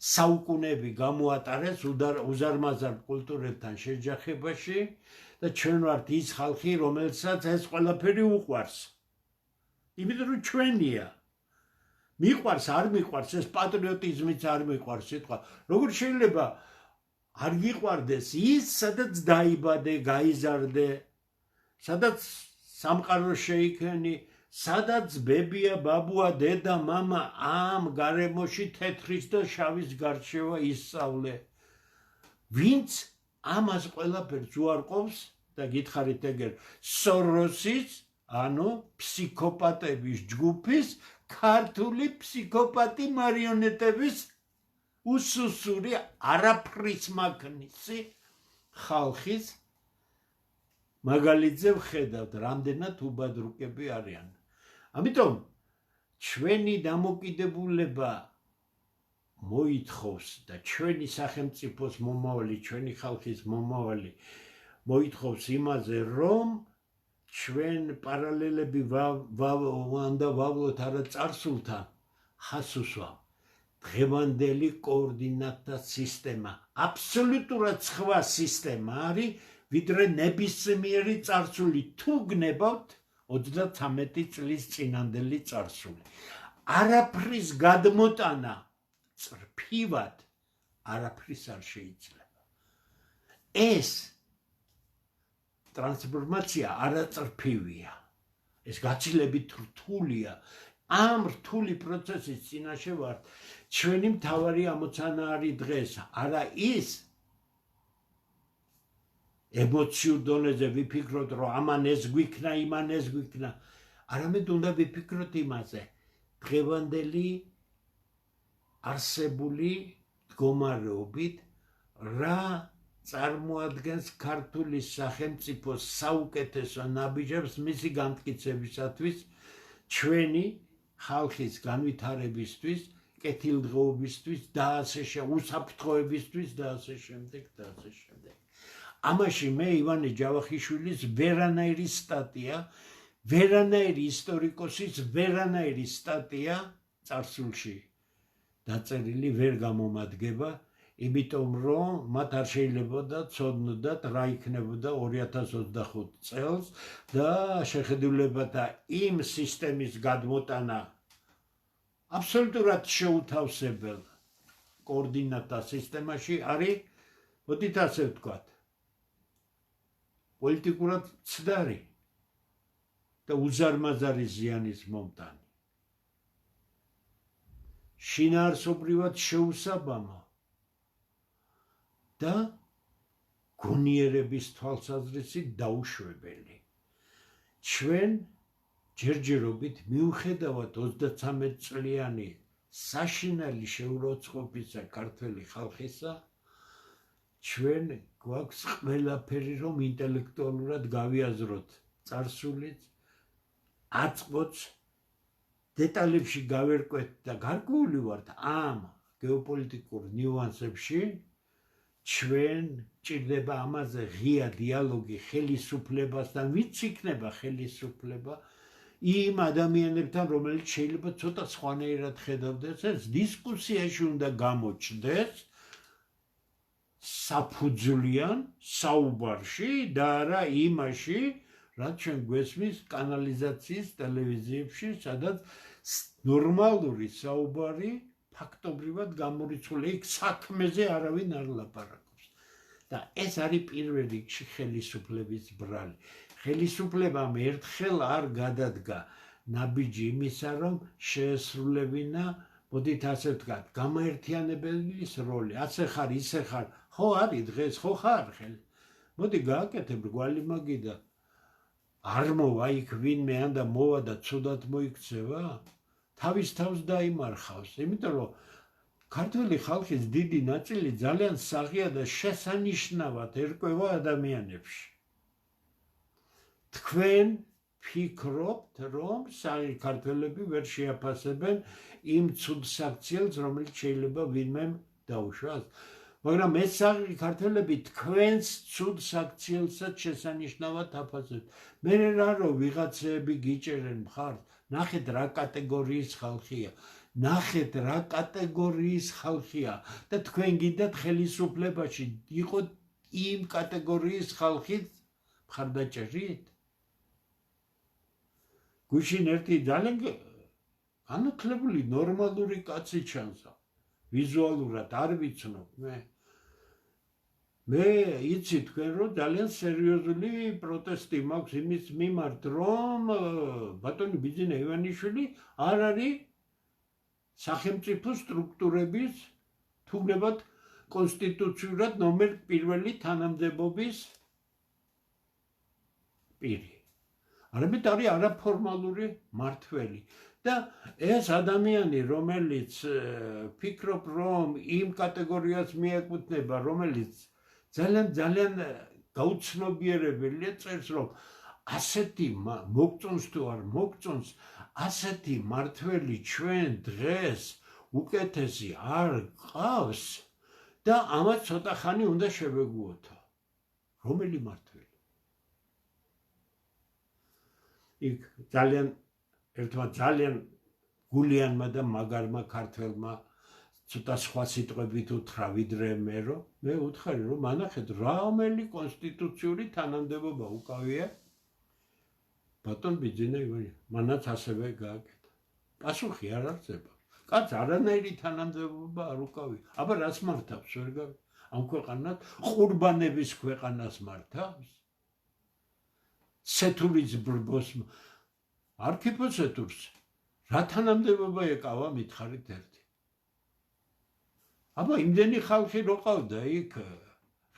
საუკუნეები გამოატარეს უზარმაზარ კულტურებთან შეჯახებაში და ჩვენ ვართ ის ხალხი, რომელსაც ეს ყველაფერი უყვარს. იმიტომ რომ ჩვენია. მიყვარს, არ მიყვარს, ეს პატრიოტიზმიც არ მიყვარს სიტყვა. როგორ შეიძლება არ გიყვარდეს ის, სადაც დაიბადე, გაიზარდე, სადაც სამყარო შეიქმნი, სადაც ბებია, ბაბუა, დედა, მამა ამ გარემოში თეთრის და შავის გარჩევა ისწავლე. ვინც ამას ყველაფერს უარყოფს და გითხარით ეგერ სოროსის, ანუ ფსიქოპატების ჯგუფის, ქართული ფსიქოპატი მარიონეტების უსუსური არაფრის მაგნისი ხალხის მაგალითზე ვხედავთ, რამდენად უბადრუკები არიან. ამიტომ ჩვენი დამოკიდებულება მოითხოვს და ჩვენი სახელმწიფოს მომავალი, ჩვენი ხალხის მომავალი მოითხოვს იმაზე, რომ ჩვენ პარალელები უნდა ვავლოთ არა წარსულთან, ხასუსვამ. დღევანდელი კოორდინატთა სისტემა აბსოლუტურად სხვა სისტემა არის, ვიდრე ნებისმიერი წარსული. თუ გნებავთ 33 წლის წინანდელი წარსული. არაფრის გადმოტანა წრფივად არაფრის არ შეიძლება. ეს ტრანსფორმაცია არაწრფივია. ეს გაცილებით რთულია. ამ რთული პროცესის წინაშე ვართ. ჩვენი მთავარი ამოცანა არის დღეს, არა ის ემოციურ დონეზე ვიფიქროთ, რომ ამან ეს გვიქნა, იმან ეს გვიქნა. არამედ უნდა ვიფიქროთ იმაზე, დღევანდელი არსებული მდგომარეობით რა წარმოადგენს ქართული სახელმწიფოს საუკეთესო ნაბიჯებს მისი განმტკიცებისათვის, ჩვენი ხალხის განვითარებისთვის, კეთილდღეობისთვის და ასე უსაფრთხოებისთვის და ასე შემდეგ და ასე შემდეგ. ამაში მე ივანე ჯავახიშვილის ვერანაირი სტატია, ვერანაირი ისტორიკოსის ვერანაირი სტატია წარსულში დაწერილი ვერ გამომადგება, იმიტომ რომ მათ არ შეიძლებოდა ცოდნოდათ რა იქნებოდა 2025 წელს და შეხედულებათა იმ სისტემის გადმოტანა აბსოლუტურად შეუთავსებელ კოორდინატთა სისტემაში არის, მოდით ასე ვთქვათ, პოლიტიკურად ცდარი და უზარმაზარი ზიანის მომტანი. შინაარსობრივად შეუსაბამო და გონიერების თვალსაზრისით დაუშვებელი. ჩვენ ჯერჯერობით მიუხედავად 33 წლიანი საშინელი შეურაცხყოფისა ქართველი ხალხისა, ჩვენ გვაქვს ყველაფერი, რომ ინტელექტუალურად გავიაზროთ წარსულიც, აწყოც, დეტალებში გავერკვეთ და გარკვეული ვართ ამ გეოპოლიტიკურ ნიუანსებში, ჩვენ ჭირდება ამაზე ღია დიალოგი ხელისუფლებასთან, ვინც იქნება ხელისუფლება იმ ადამიანებთან, რომელიც შეიძლება ცოტა სხვანაირად ხედავდეს ეს, დისკუსიაში უნდა გამოჩნდეს საფუძვლიან საუბარში და არა იმაში, რაც ჩვენ გვესმის კანალიზაციის ტელევიზიებში, სადაც ნორმალური საუბარი ფაქტობრივად გამორიცხული, იქ საქმეზე არავინ არ ლაპარაკობს. და ეს არის პირველ რიგში ხელისუფლების ბრალი. ხელისუფლებამ ერთხელ არ გადადგა ნაბიჯი იმისა, რომ შეესრულებინა, მოდით ასე ვთქვათ, გამაერთიანებელის როლი. ასე ხარ, ისე ხარ, ხო არის დღეს, ხო ხარ ხელ. მოდი გააკეთებ რგვალი მაგიდა. არ მოვა იქ ვინმე ან და მოვა და ცუდად მოიქცევა? თავის თავს დაიმარხავს, იმიტომ რომ ქართველი ხალხის დიდი ნაწილი ძალიან საღია და შესანიშნავად ერკვევა ადამიანებში. თქვენ ფიქრობთ, რომ საღი ქართველები ვერ შეაფასებენ იმ ცუდ საქციელს, რომელიც შეიძლება ვინმემ დაუშვას. მაგრამ ეს საღი ქართველები თქვენს ცუდ საქციელსაც შესანიშნავად აფასებთ. მე რა რომ ვიღაცები გიჭერენ მხარს, ნახეთ რა კატეგორიის ხალხია. ნახეთ რა კატეგორიის ხალხია და თქვენ გინდათ ხელისუფლებაში იყოთ იმ კატეგორიის ხალხით მხარდაჭერით? გუშინ ერთი ძალიან განათლებული ნორმალური კაცი ჩანსა. ვიზუალურად არ ვიცნობ მე იცი თქვენ რომ ძალიან სერიოზული პროტესტი მაქვს იმის მიმართ, რომ ბატონი ბიძინა ივანიშვილი არ არის სახელმწიფო სტრუქტურების თუნდაც კონსტიტუციურად ნომერ პირველი თანამდებობის პირი. არამედ არის არაფორმალური მართველი. და ეს ადამიანი, რომელიც ფიქრობ, რომ იმ კატეგორიას მიეკუთვნება, რომელიც ძალიან გაუცნობიერებელია, წერს, რომ ასეთი მოგწონს თუ არ მოგწონს, ასეთი მართველი ჩვენ დღეს უკეთესი არ გყავს და ამას ცოტა ხანი უნდა შევეგუოთო. რომელი მართველი? იქ ერთმა ძალიან გულიანმა და მაგარმა ქართველმა ცოტა სხვა სიტყვებით უთხრა ვიდრე მე, რომ მე უთხარი, რომ ანახეთ რომელი კონსტიტუციური თანამდებობა უკავია ბატონ ბიძინა ივანიშვილი, მანაც ასევე გააკეთა. პასუხი არ არსება. კაც არანაირი თანამდებობა არ უკავია. აბა რას მართავს ვერ გავიგე? ამ ქვეყანას ყურბანების ქვეყანას მართავს? სეთურის ბრბოს არქიპოსეთურს რა თანამდებობა ეკავა მითხარით ერთი. აბა იმდენი ხალხი რო ყავდა იქ,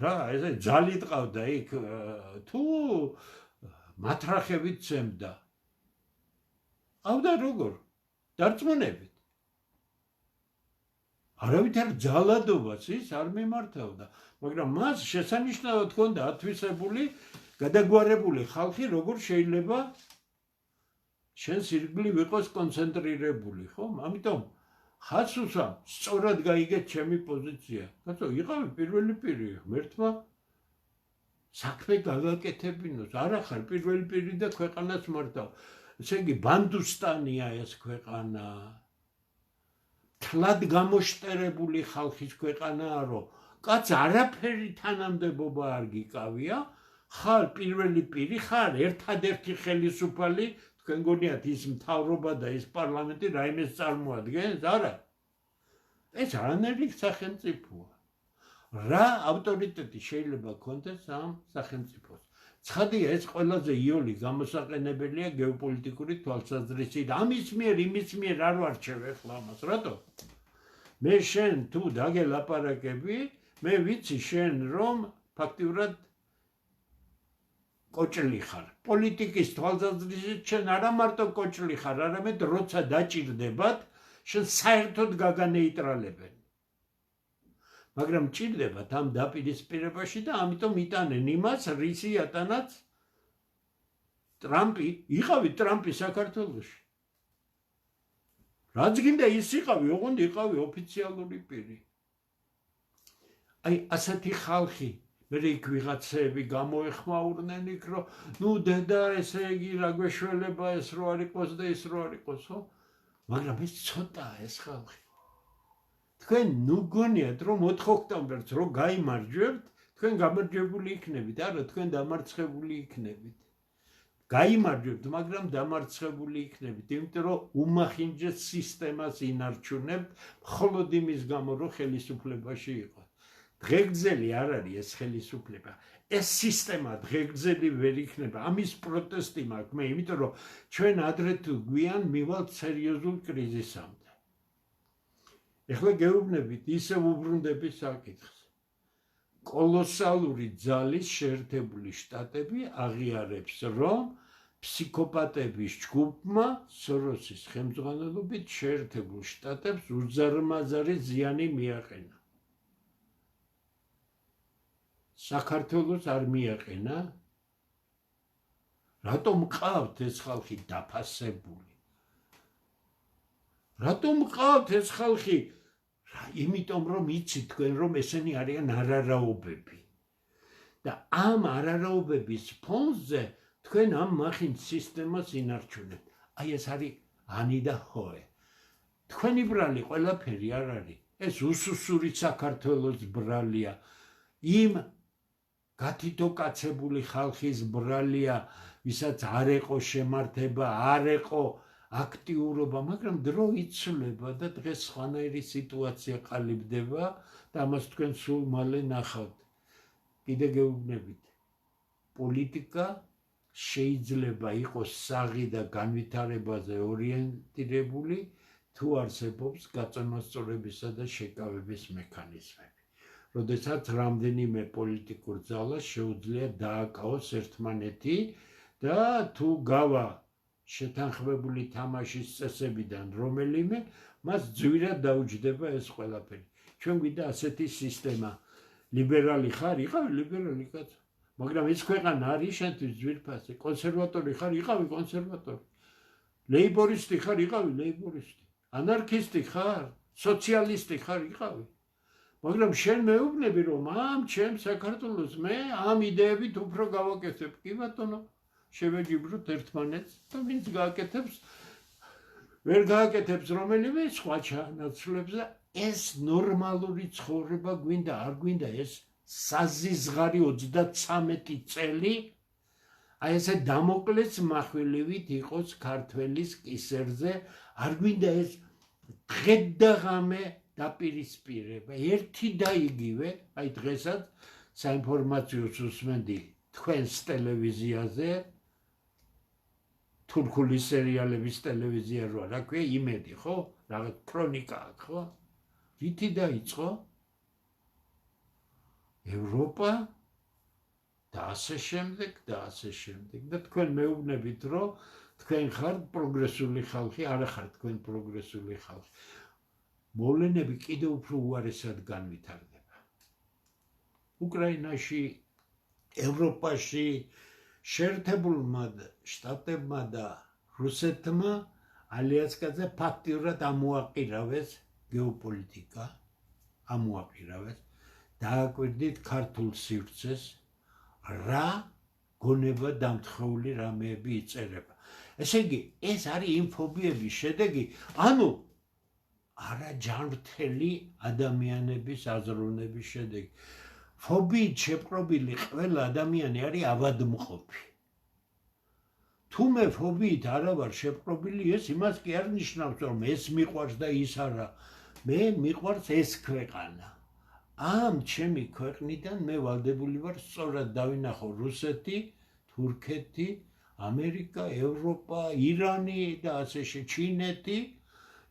რა ესე ძალით ყავდა იქ, თუ მათრახებით წემდა. ყავდა როგორ? დარწმუნებით. არავითარ ძალადობას ის არ მიმართავდა, მაგრამ მას შესანიშნავად ჰქონდა ათვისებული, გადაგვარებული ხალხი, როგორ შეიძლება შენს ირგვლივ იყოს კონცენტრირებული, ხო? ამიტომ ხას უსვამ, სწორად გაიგეთ ჩემი პოზიცია. კაცო, იყავი პირველი პირი, ღმერთმა საქმე გავაკეთებინოს, არა ხარ პირველი პირი და ქვეყანას მართავ. ესე იგი, ბანდუსტანია ეს ქვეყანა. თლად გამოშტერებული ხალხის ქვეყანაა, რომ კაც არაფერი თანამდებობა არ გიკავია, ხარ პირველი პირი, ხარ ერთადერთი ხელისუფალი, თქვენ გონიათ ის მთავრობა და ის პარლამენტი რაიმეს წარმოადგენს? არა. ეს არანაირი სახელმწიფოა. რა ავტორიტეტი შეიძლება გქონდეს ამ სახელმწიფოს? ცხადია, ეს ყველაზე იოლი გამოსაყენებელია გეოპოლიტიკური თვალსაზრისით. ამის მიერ, იმის მიერ არ ვარჩევ ახლა ამას. რატო? მე შენ თუ დაგელაპარაკები, მე ვიცი შენ რომ ფაქტიურად კოჭლი ხარ. პოლიტიკის თვალსაზრისით შენ არა მარტო კოჭლი ხარ, არამედ როცა დაჭირდებათ, შენ საერთოდ გაგანეიტრალებენ. მაგრამ ჭირდებათ ამ დაპირისპირებაში და ამიტომ იტანენ იმას, რისი ატანაც ტრამპი, იყავი ტრამპი საქართველოში. რაც გინდა ის იყავი, ოღონდ იყავი ოფიციალური პირი. აი ასეთი ხალხი მე იქ ვიღაცები გამოეხმაურნენ იქ რომ ნუ დედა ესე იგი რა გვეშველება ეს რო არ იყოს და ეს რო არ იყოს ხო მაგრამ ეს ცოტაა ეს ხალხი თქვენ ნუ გონიათ რომ 4 ოქტომბერს რო გაიმარჯვებთ თქვენ გამარჯვებული იქნებით არა თქვენ დამარცხებული იქნებით გაიმარჯვებთ მაგრამ დამარცხებული იქნებით იმიტომ რომ უმახინჯეს სისტემას ინარჩუნებთ მხოლოდ იმის გამო რომ ხელისუფლებაში იყო დღეგრძელი არ არის ეს ხელისუფლება ეს სისტემა დღეგრძელი ვერ იქნება ამის პროტესტი მაქვს მე იმიტომ რომ ჩვენ ადრე თუ გვიან მივალთ სერიოზულ კრიზისამდე ეხლა გეუბნებით ისევ უბრუნდები საკითხს კოლოსალური ძალის შეერთებული შტატები აღიარებს რომ ფსიქოპატების ჯგუფმა სოროსის ხელმძღვანელობით შეერთებულ შტატებს უზარმაზარი ზიანი მიაყენა საქართველოს არ მიაყენა რატომ ყავთ ეს ხალხი დაფასებული რატომ ყავთ ეს ხალხი იმიტომ რომ იცით თქვენ რომ ესენი არიან არარაობები და ამ არარაობების ფონზე თქვენ ამ მახინჯ სისტემას ინარჩუნებთ აი ეს არის ანი და ჰოე თქვენი ბრალი ყველაფერი არ არის ეს უსუსური საქართველოს ბრალია იმ გათითოკაცებული ხალხის ბრალია ვისაც არ ეყო შემართება არ ეყო აქტიურობა მაგრამ დრო იცვლება და დღეს სხვანაირი სიტუაცია ყალიბდება და ამას თქვენ სულ მალე ნახავთ კიდე გეუბნებით პოლიტიკა შეიძლება იყოს საღი და განვითარებაზე ორიენტირებული თუ არსებობს გაწონასწორებისა და შეკავების მექანიზმები როდესაც რამდენიმე პოლიტიკურ ძალას შეუძლია დააკავოს ერთმანეთი და თუ გავა შეთანხმებული თამაშის წესებიდან რომელიმე მას ძვირად დაუჯდება ეს ყველაფერი ჩვენ გვინდა ასეთი სისტემა ლიბერალი ხარ იყავი ლიბერალი კაცო მაგრამ ეს ქვეყანა არის შენთვის ძვირფასი კონსერვატორი ხარ იყავი კონსერვატორი ლეიბორისტი ხარ იყავი ლეიბორისტი ანარქისტი ხარ სოციალისტი ხარ იყავი მაგრამ შენ მეუბნები რომ ამ ჩემ საქართველოს მე ამ იდეებით უფრო გავაკეთებ კი ბატონო შევეჯიბროთ ერთმანეთს და ვინც გააკეთებს ვერ გააკეთებს რომელიმე სხვა ჩანაცვლებს და ეს ნორმალური ცხოვრება გვინდა არ გვინდა ეს საზიზღარი 33 წელი აი ესე დამოკლეს מחვილივით იყოს ქართველის კისერზე არ გვინდა ეს დღედაღამე დაპირისპირება ერთი და იგივე აი დღესაც საინფორმაციო სუსმენდი თქვენს ტელევიზიაზე თურქული სერიალების ტელევიზია როა რა ქვია იმედი ხო რაღაც ქრონიკა ხო რითი დაიწყო ევროპა და ასე შემდეგ და თქვენ მეუბნებით რომ თქვენ ხართ პროგრესული ხალხი არა ხართ თქვენ პროგრესული ხალხი მოვლენები კიდევ უფრო უარესად განვითარდება უკრაინაში ევროპაში შეერთებულმა შტატებმა და რუსეთმა ალიასკაზე ფაქტიურად ამოაყირავეს გეოპოლიტიკა ამოაყირავეს დააკვირდით ქართულ სივრცეს რა გონება დამთხეული რამეები იწერება ესე იგი ეს არის იმ ფობიების შედეგი ანუ არაჯანმრთელი ადამიანების აზროვნების შედეგი ფობიით შეპყრობილი ყველა ადამიანი არის ავადმყოფი თუ მე ფობიით არა ვარ შეპყრობილი ეს იმას კი არ ნიშნავს რომ ეს მიყვარს და ის არა მე მიყვარს ეს ქვეყანა ამ ჩემი ქვეყნიდან მე ვალდებული ვარ სწორად დავინახო რუსეთი თურქეთი ამერიკა ევროპა ირანი და ასე ჩინეთი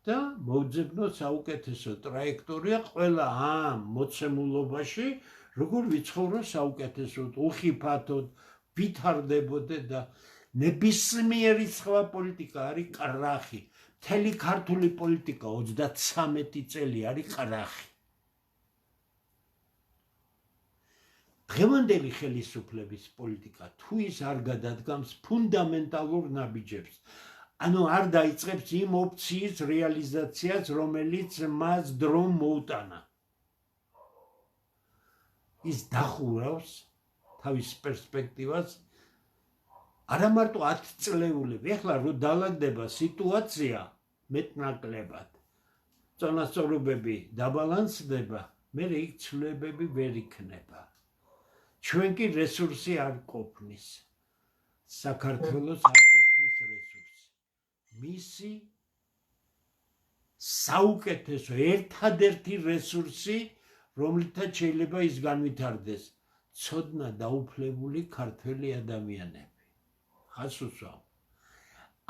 და მოვძებნო საუკეთესო ტრაექტორია ყველა ამ მოცემულობაში როგორ ვიცხოვრო საუკეთესოდ უხიფათოდ ვითარდებოდე და ნებისმიერი სხვა პოლიტიკა არის კრახი მთელი ქართული პოლიტიკა 33 წელი არის კრახი დღევანდელი ხელისუფლების პოლიტიკა თუ ის არ გადადგამს ფუნდამენტალურ ნაბიჯებს ანუ არ დაიწყებს იმ ოპციის რეალიზაციას რომელიც მას დრო მოუტანა ის დახურავს თავის პერსპექტივას არა მარტო 10 წლეულები. ეხლა რო დაალაგდება სიტუაცია მეტნაკლებად, წონასწორობები დაბალანსდება, მე იქ ცვლილებები ვერ იქნება. ჩვენ კი რესურსი არ ყოფნის. საქართველოს არ ყოფნის რესურსი. მისი საუკეთესო ერთადერთი რესურსი, რომლითაც შეიძლება ის განვითარდეს, ცოდნა დაუფლებული ქართველი ადამიანები. ხას უსვამ.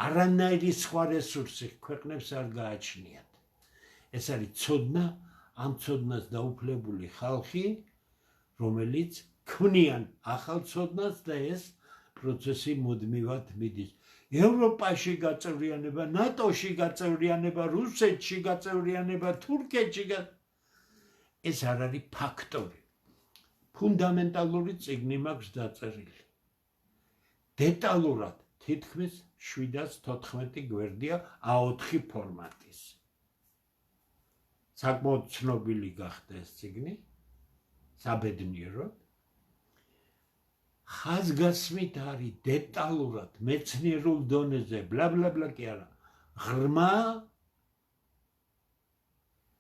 არანაირი სხვა რესურსი ქვეყნებს არ გააჩნიათ. ეს არის ცოდნა, ამ ცოდნას დაუფლებული ხალხი, რომელიც ქმნიან ახალ ცოდნას და ეს პროცესი მუდმივად მიდის. ევროპაში გაწევრიანება, ნატოში გაწევრიანება, რუსეთში გაწევრიანება, თურქეთში ეს არ არის ფაქტორი. ფუნდამენტალური წიგნი მაქვს დაწერილი. დეტალურად თითქმის 714 გვერდია A4 ფორმატის. საკმაოდ ცნობილი გახდა ეს წიგნი, საბედნიეროდ. ხაზგასმით არის დეტალურად მეცნიერულ დონეზე, ბლა კი არა, ღრმა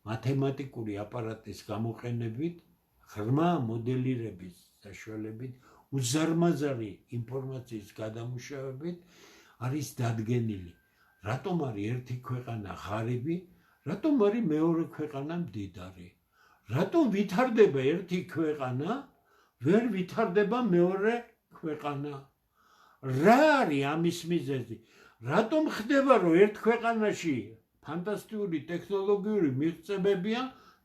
მათემატიკური აპარატის გამოყენებით, ღრმა მოდელირების საშუალებით, უზარმაზარი ინფორმაციის გადამუშავებით არის დადგენილი, რატომ არის ერთი ქვეყანა ღარიბი, რატომ არის მეორე ქვეყანა მდიდარი, რატომ ვითარდება ერთი ქვეყანა, ვერ ვითარდება მეორე ქვეყანა. რა არის ამის მიზეზი? რატომ ხდება, რომ ერთ ქვეყანაში ფანტასტიკური ტექნოლოგიური მიღწევებია,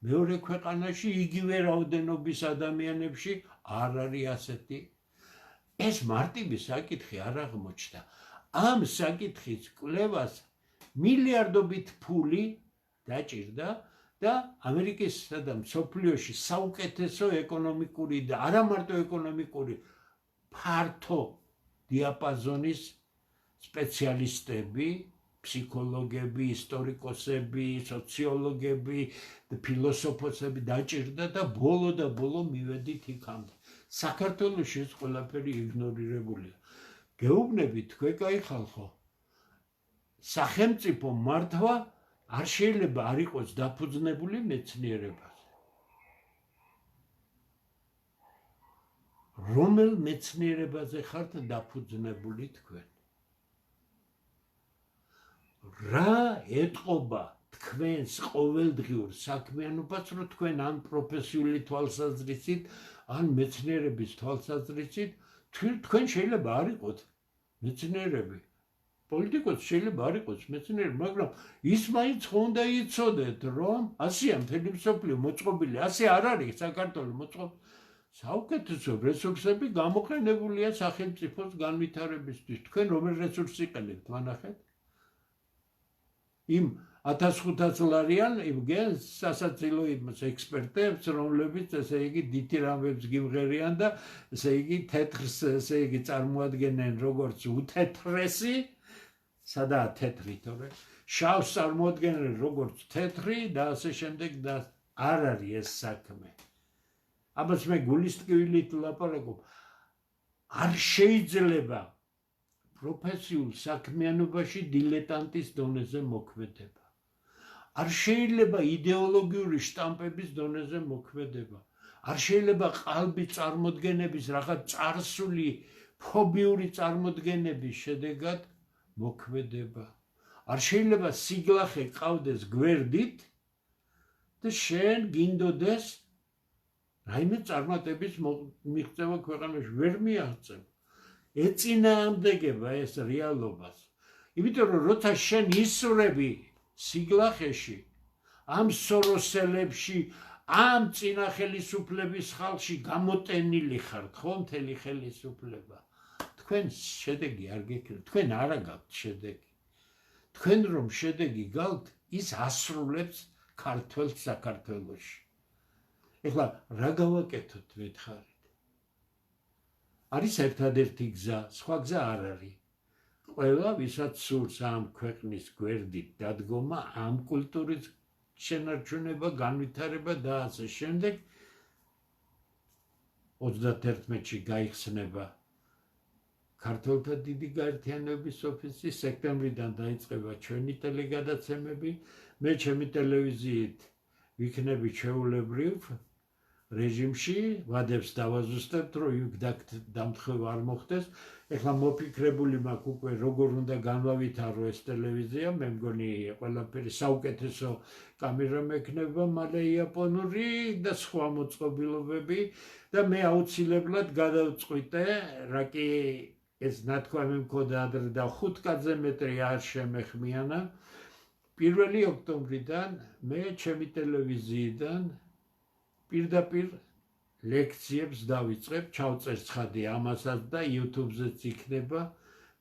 მეორე ქვეყანაში იგივე რაოდენობის ადამიანებში არ არის ასეთი? ეს მარტივი საკითხი არ აღმოჩნდა. ამ საკითხის კვლევას მილიარდობით ფული დაჭირდა და ამერიკისა და მსოფლიოში საუკეთესო ეკონომიკური და არა მარტო ეკონომიკური ფართო დიაპაზონის სპეციალისტები, ფსიქოლოგები, ისტორიკოსები, სოციოლოგები, ფილოსოფოსები დაჭირდა და ბოლო მივედით იქამდე. საქართველოში ეს ყველაფერი იგნორირებულია. გეუბნებით თქვენ კაი ხალხო, სახელმწიფო მართვა არ შეიძლება არ იყოს დაფუძნებული მეცნიერებაზე. რომელ მეცნიერებაზე ხართ დაფუძნებული თქვენ? რა ეტყობა თქვენს ყოველდღიურ საქმიანობას, რომ თქვენ ან პროფესიული თვალსაზრისით, ან მეცნიერების თვალსაზრისით, თქვენ შეიძლება არ იყოთ მეცნიერები. პოლიტიკოსი შეიძლება არ იყოს მეცნიერი, მაგრამ ის მაინც უნდა იცოდეთ, რომ ასეა მთელი მსოფლიო მოწყობილი, ასე არ არის საქართველოს მოწყობილი. საუკეთესო რესურსები გამოყენებულია სახელმწიფოს განვითარებისთვის. თქვენ რომელ რესურსს იყენებთ, ვანახეთ? იმ 1500 ლარიან იმ სასაცილო ექსპერტებს, რომლებიც ესე იგი დიდ რამებს გიმღერიან და ესე იგი თეთრს ესე იგი წარმოადგენენ როგორც უთეთრესი, სადაა თეთრი, თორე შავს წარმოადგენენ როგორც თეთრი და ასე შემდეგ და არ არის ეს საქმე. აბას მე გულის ტკივილით ლაპარაკობ. არ შეიძლება პროფესიულ საქმიანობაში დილეტანტის დონეზე მოქმედება. არ შეიძლება იდეოლოგიური შტამპების დონეზე მოქმედება. არ შეიძლება ყალბი წარმოდგენების რაღაც წარსული ფობიური წარმოდგენების შედეგად მოქმედება. არ შეიძლება სიგლახე ყავდეს გვერდით და შენ გინდოდეს რაიმე წარმატების მიღწევა ქვეყანაში ვერ მიაღწევ. ეწინააღმდეგება ეს რეალობას. იმიტომ რომ როცა შენ ისურები სიგლახეში, ამ სოროსელებში, ამ წინა ხელისუფლების ხალხში გამოტენილი ხართ, ხო, მთელი ხელისუფლება. თქვენ შედეგი არ გექნებთ, თქვენ არ აგაქვთ შედეგი. თქვენ რომ შედეგი გაქვთ, ის ასრულებს ქართველ საქართველოში. ეხლა რა გავაკეთოთ მეთხარით? არის ერთადერთი გზა, სხვა გზა არ არის. ყველა ვისაც სურს ამ ქვეყნის გვერდით დადგომა, ამ კულტურის შენარჩუნება, განვითარება და ასე შემდეგ, 31-ში გაიხსნება ქართველთა დიდი გაერთიანების ოფისი, სექტემბრიდან დაიწყება ჩვენი ტელეგადაცემები, მე ჩემი ტელევიზიით ვიქნები ჩვეულებრივ რეჟიმში, ვადებს დავაზუსტებთ, რომ იქ დამთხევა არ მოხდეს. ეხლა მოფიქრებული მაქვს უკვე როგორ უნდა განვავითარო ეს ტელევიზია, მე მგონი ყველაფერი საუკეთესო კამერა მექნება, მალე იაპონური და სხვა მოწყობილობები და მე აუცილებლად გადავწყვიტე, რა კი ეს ნათქვამი მქონდა ადრე და 5 კაცზე მეტრი არ შემეხმიანა. 1 ოქტომბრიდან მე ჩემი ტელევიზიიდან პირდაპირ ლექციებს დავიწყებ, ჩავწერ ცხადი ამასაც და YouTube-ზეც იქნება.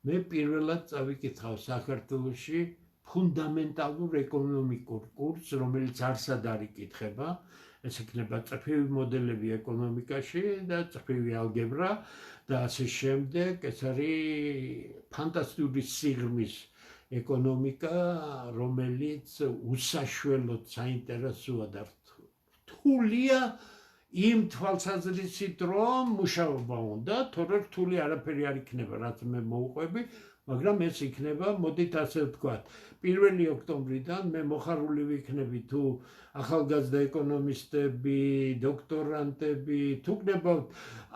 მე პირველად წავიკითხავ საქართველოში ფუნდამენტალურ ეკონომიკურ კურსს, რომელიც არსად არ იკითხება. ეს იქნება წრფივი მოდელები ეკონომიკაში და წრფივი ალგებრა და ასე შემდეგ. ეს არის ფანტასტიკური სიღრმის ეკონომიკა, რომელიც უსაშველოდ საინტერესოა და რთულია იმ თვალსაზრისით, რომ მუშაობა უნდა, თორე რთული არაფერი არ იქნება, რაც მე მოვყვები, მაგრამ ეს იქნება, მოდით ასე ვთქვათ, 1 ოქტომბრიდან მე მოხარული ვიქნები თუ ახალგაზრდა ეკონომისტები, დოქტორანტები, თუ გნებავთ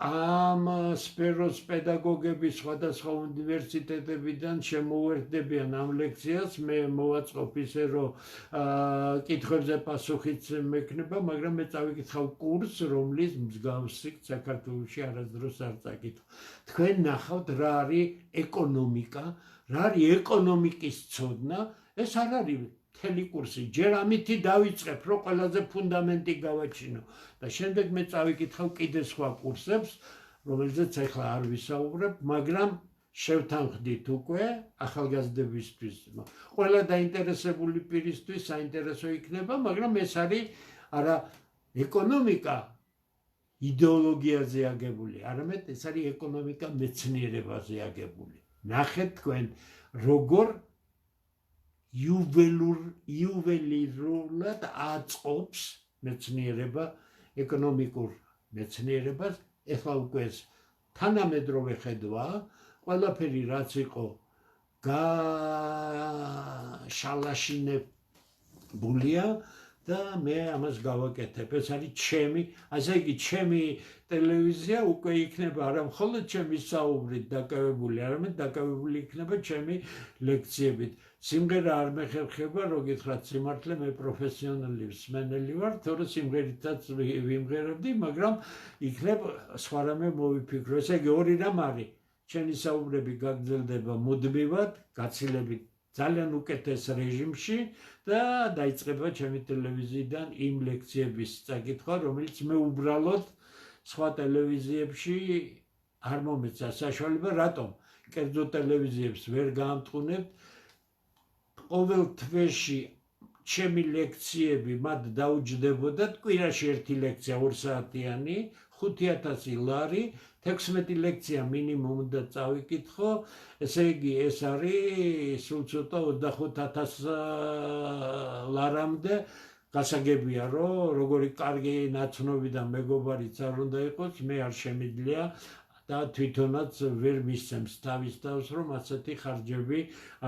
ამ სფეროს პედაგოგები სხვადასხვა უნივერსიტეტებიდან შემოუერთდებიან ამ ლექციას, მე მოვაწყობ ისე, რომ კითხვებზე პასუხიც მექნება, მაგრამ მე წავიკითხავ კურსს, რომლის მსგავსი საქართველოში არასდროს არ წაკითხა. თქვენ ნახავთ რა არის ეკონომიკა, რა არის ეკონომიკის ცოდნა, ეს არ არის მთელი კურსი. ჯერ ამითი დავიწყებ, რომ ყველაზე ფუნდამენტი გავაჩინო და შემდეგ მე წავიკითხავ კიდე სხვა კურსებს, რომელზეც ახლა არ ვისაუბრებ, მაგრამ შევთანხმდით უკვე ახალგაზრდებისთვის. ყველა დაინტერესებული პირისთვის საინტერესო იქნება, მაგრამ ეს არის არა ეკონომიკა იდეოლოგიაზე აგებული, არამედ ეს არის ეკონომიკა მეცნიერებაზე აგებული. ნახეთ თქვენ, როგორ იუველირულად აწყობს მეცნიერება ეკონომიკურ მეცნიერებას. ეხლა უკვე ეს თანამედროვე ხედვა, ყველაფერი რაც იყო გაშალაშინებულია და მე ამას გავაკეთებ. ეს არის ჩემი, ასე იგი ჩემი ტელევიზია უკვე იქნება არა მხოლოდ ჩემი საუბრით დაკავებული, არამედ დაკავებული იქნება ჩემი ლექციებით. სიმღერა არ მეხერხება, რო გითხრათ სიმართლე, მე პროფესიონალი მსმენელი ვარ, თორე სიმღერითაც ვიმღერებდი, მაგრამ იქნებ სხვა რამე მოვიფიქრო. ესე იგი ორი რამ არის, ჩემი საუბრები გაგრძელდება მუდმივად, გაცილებით ძალიან უკეთეს რეჟიმში და დაიწყება ჩემი ტელევიზიიდან იმ ლექციების წაკითხვა, რომელიც მე უბრალოდ სხვა ტელევიზიებში არ მომეცა საშუალება. რატომ? კერძო ტელევიზიებს ვერ გაამტყუნებთ. ყოველ თვეში ჩემი ლექციები მათ დაუჯდებოდათ, კვირაში ერთი ლექცია 2 საათიანი, 5000 ლარი, 16 ლექცია მინიმუმ უნდა წავიკითხო, ესე იგი ეს არის სულ ცოტა 25000 ლარამდე. გასაგებია, რომ როგორი კარგი ნაცნობი და მეგობარიც არ უნდა იყოს, მე არ შემიძლია და თვითონაც ვერ მისცემს თავის თავს, რომ ასეთი ხარჯები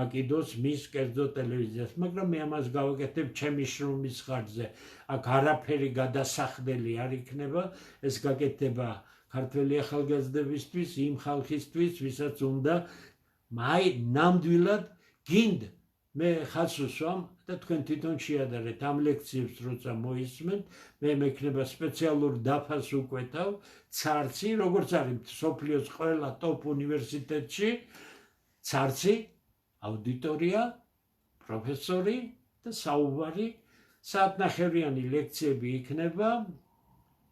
აკიდოს მის კერძო ტელევიზიას, მაგრამ მე ამას გავაკეთებ ჩემი შრომის ხარჯზე. აქ არაფერი გადასახდელი არ იქნება, ეს გაკეთება ქართველი ახალგაზრდებისთვის, იმ ხალხისთვის, ვისაც უნდა ნამდვილად გინდ მე ხაზს უსვამ და თქვენ თვითონ შეადარეთ ამ ლექციებს როცა მოისმენთ, მე მექნება სპეციალურ დაფას უკვეთავ, ცარცი, როგორც არის მსოფლიოს ყველა ტოპ უნივერსიტეტში, ცარცი, აუდიტორია, პროფესორი და საუბარი, საათნახევრიანი ლექციები იქნება,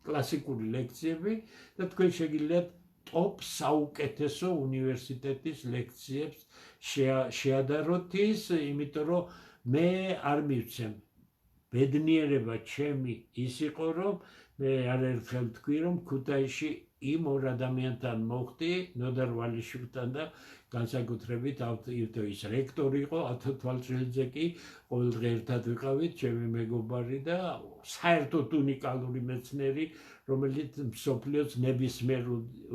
კლასიკური ლექციები და თქვენ შეგიძლიათ ტოპ საუკეთესო უნივერსიტეტის ლექციებს შეადაროთ ის, იმიტომ რომ მე არ მივცემ. ბედნიერება ჩემი ის იყო, რომ მე არაერთხელ თქვი, რომ ქუთაისში იმ ორ ადამიანთან მოხდი, ნოდარ ვალიშვილთან და განსაკუთრებით ის რექტორი იყო ათო თვალჭრილიძე კი ყოველდღე ერთად ვიყავით ჩემი მეგობარი და საერთოდ უნიკალური მეცნიერი რომელიც მსოფლიოს ნებისმიერ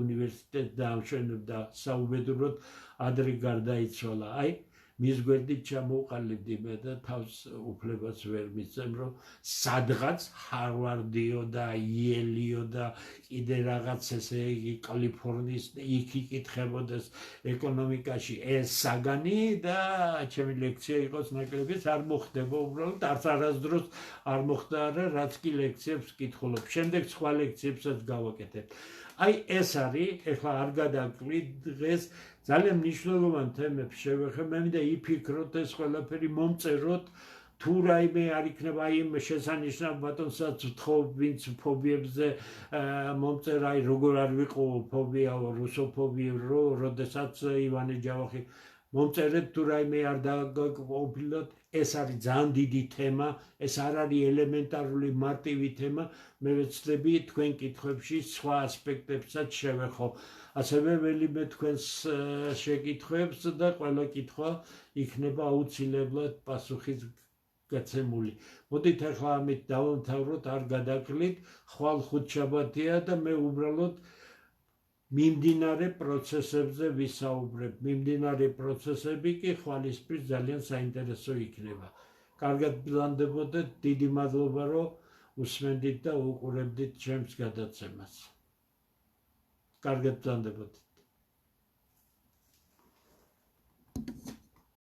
უნივერსიტეტს დაამშვენებდა საუბედუროდ ადრე გარდაიცვალა აი მის გვერდით ჩამოვყალიბდი მე და თავს უფლებას ვერ მისცემ რომ სადღაც ჰარვარდიო და იელიო და კიდე რაღაც ესე იგი კალიფორნიის იქ იკითხებოდეს ეკონომიკაში ეს საგანი და ჩემი ლექცია იყოს ნაკლებიც არ მოხდება უბრალოდ არც არასდროს არ მოხდა არა რაც კი ლექციებს კითხულობ შემდეგ სხვა ლექციებსაც გავაკეთებ აი ეს არის ეხლა არ გადავკლით დღეს ძალიან მნიშვნელოვან თემებს შევეხებ მე მინდა იფიქროთ ეს ყველაფერი მომწეროთ თუ რაიმე არ იქნება აი იმ შესანიშნავ ბატონსაც ვთხოვ ვინც ფობიებზე მომწერა აი როგორ არ ვიყო ფობია რუსოფობიო როდესაც ივანე ჯავახი მომწერეთ თუ რაიმე არ დაგაყოფილოთ ეს არის ძალიან დიდი თემა ეს არ არის ელემენტარული მარტივი თემა მე ვეცდები თქვენ კითხვებში სხვა ასპექტებსაც შევეხო ასევე ველიმე თქვენს შეკითხვებს და ყველა კითხვა იქნება აუცილებლად პასუხის გაცემული. მოდით ახლა ამით დავამთავროთ, არ გადაკლით, ხვალ ხუთშაბათია და მე უბრალოდ მიმდინარე პროცესებზე ვისაუბრებ. მიმდინარე პროცესები კი ხვალისპირ ძალიან საინტერესო იქნება. კარგად ბრძანდებოდეთ, დიდი მადლობა რომ უსმენდით და უყურებდით ჩემს გადაცემას. კარგად ბრძანდებოდეთ.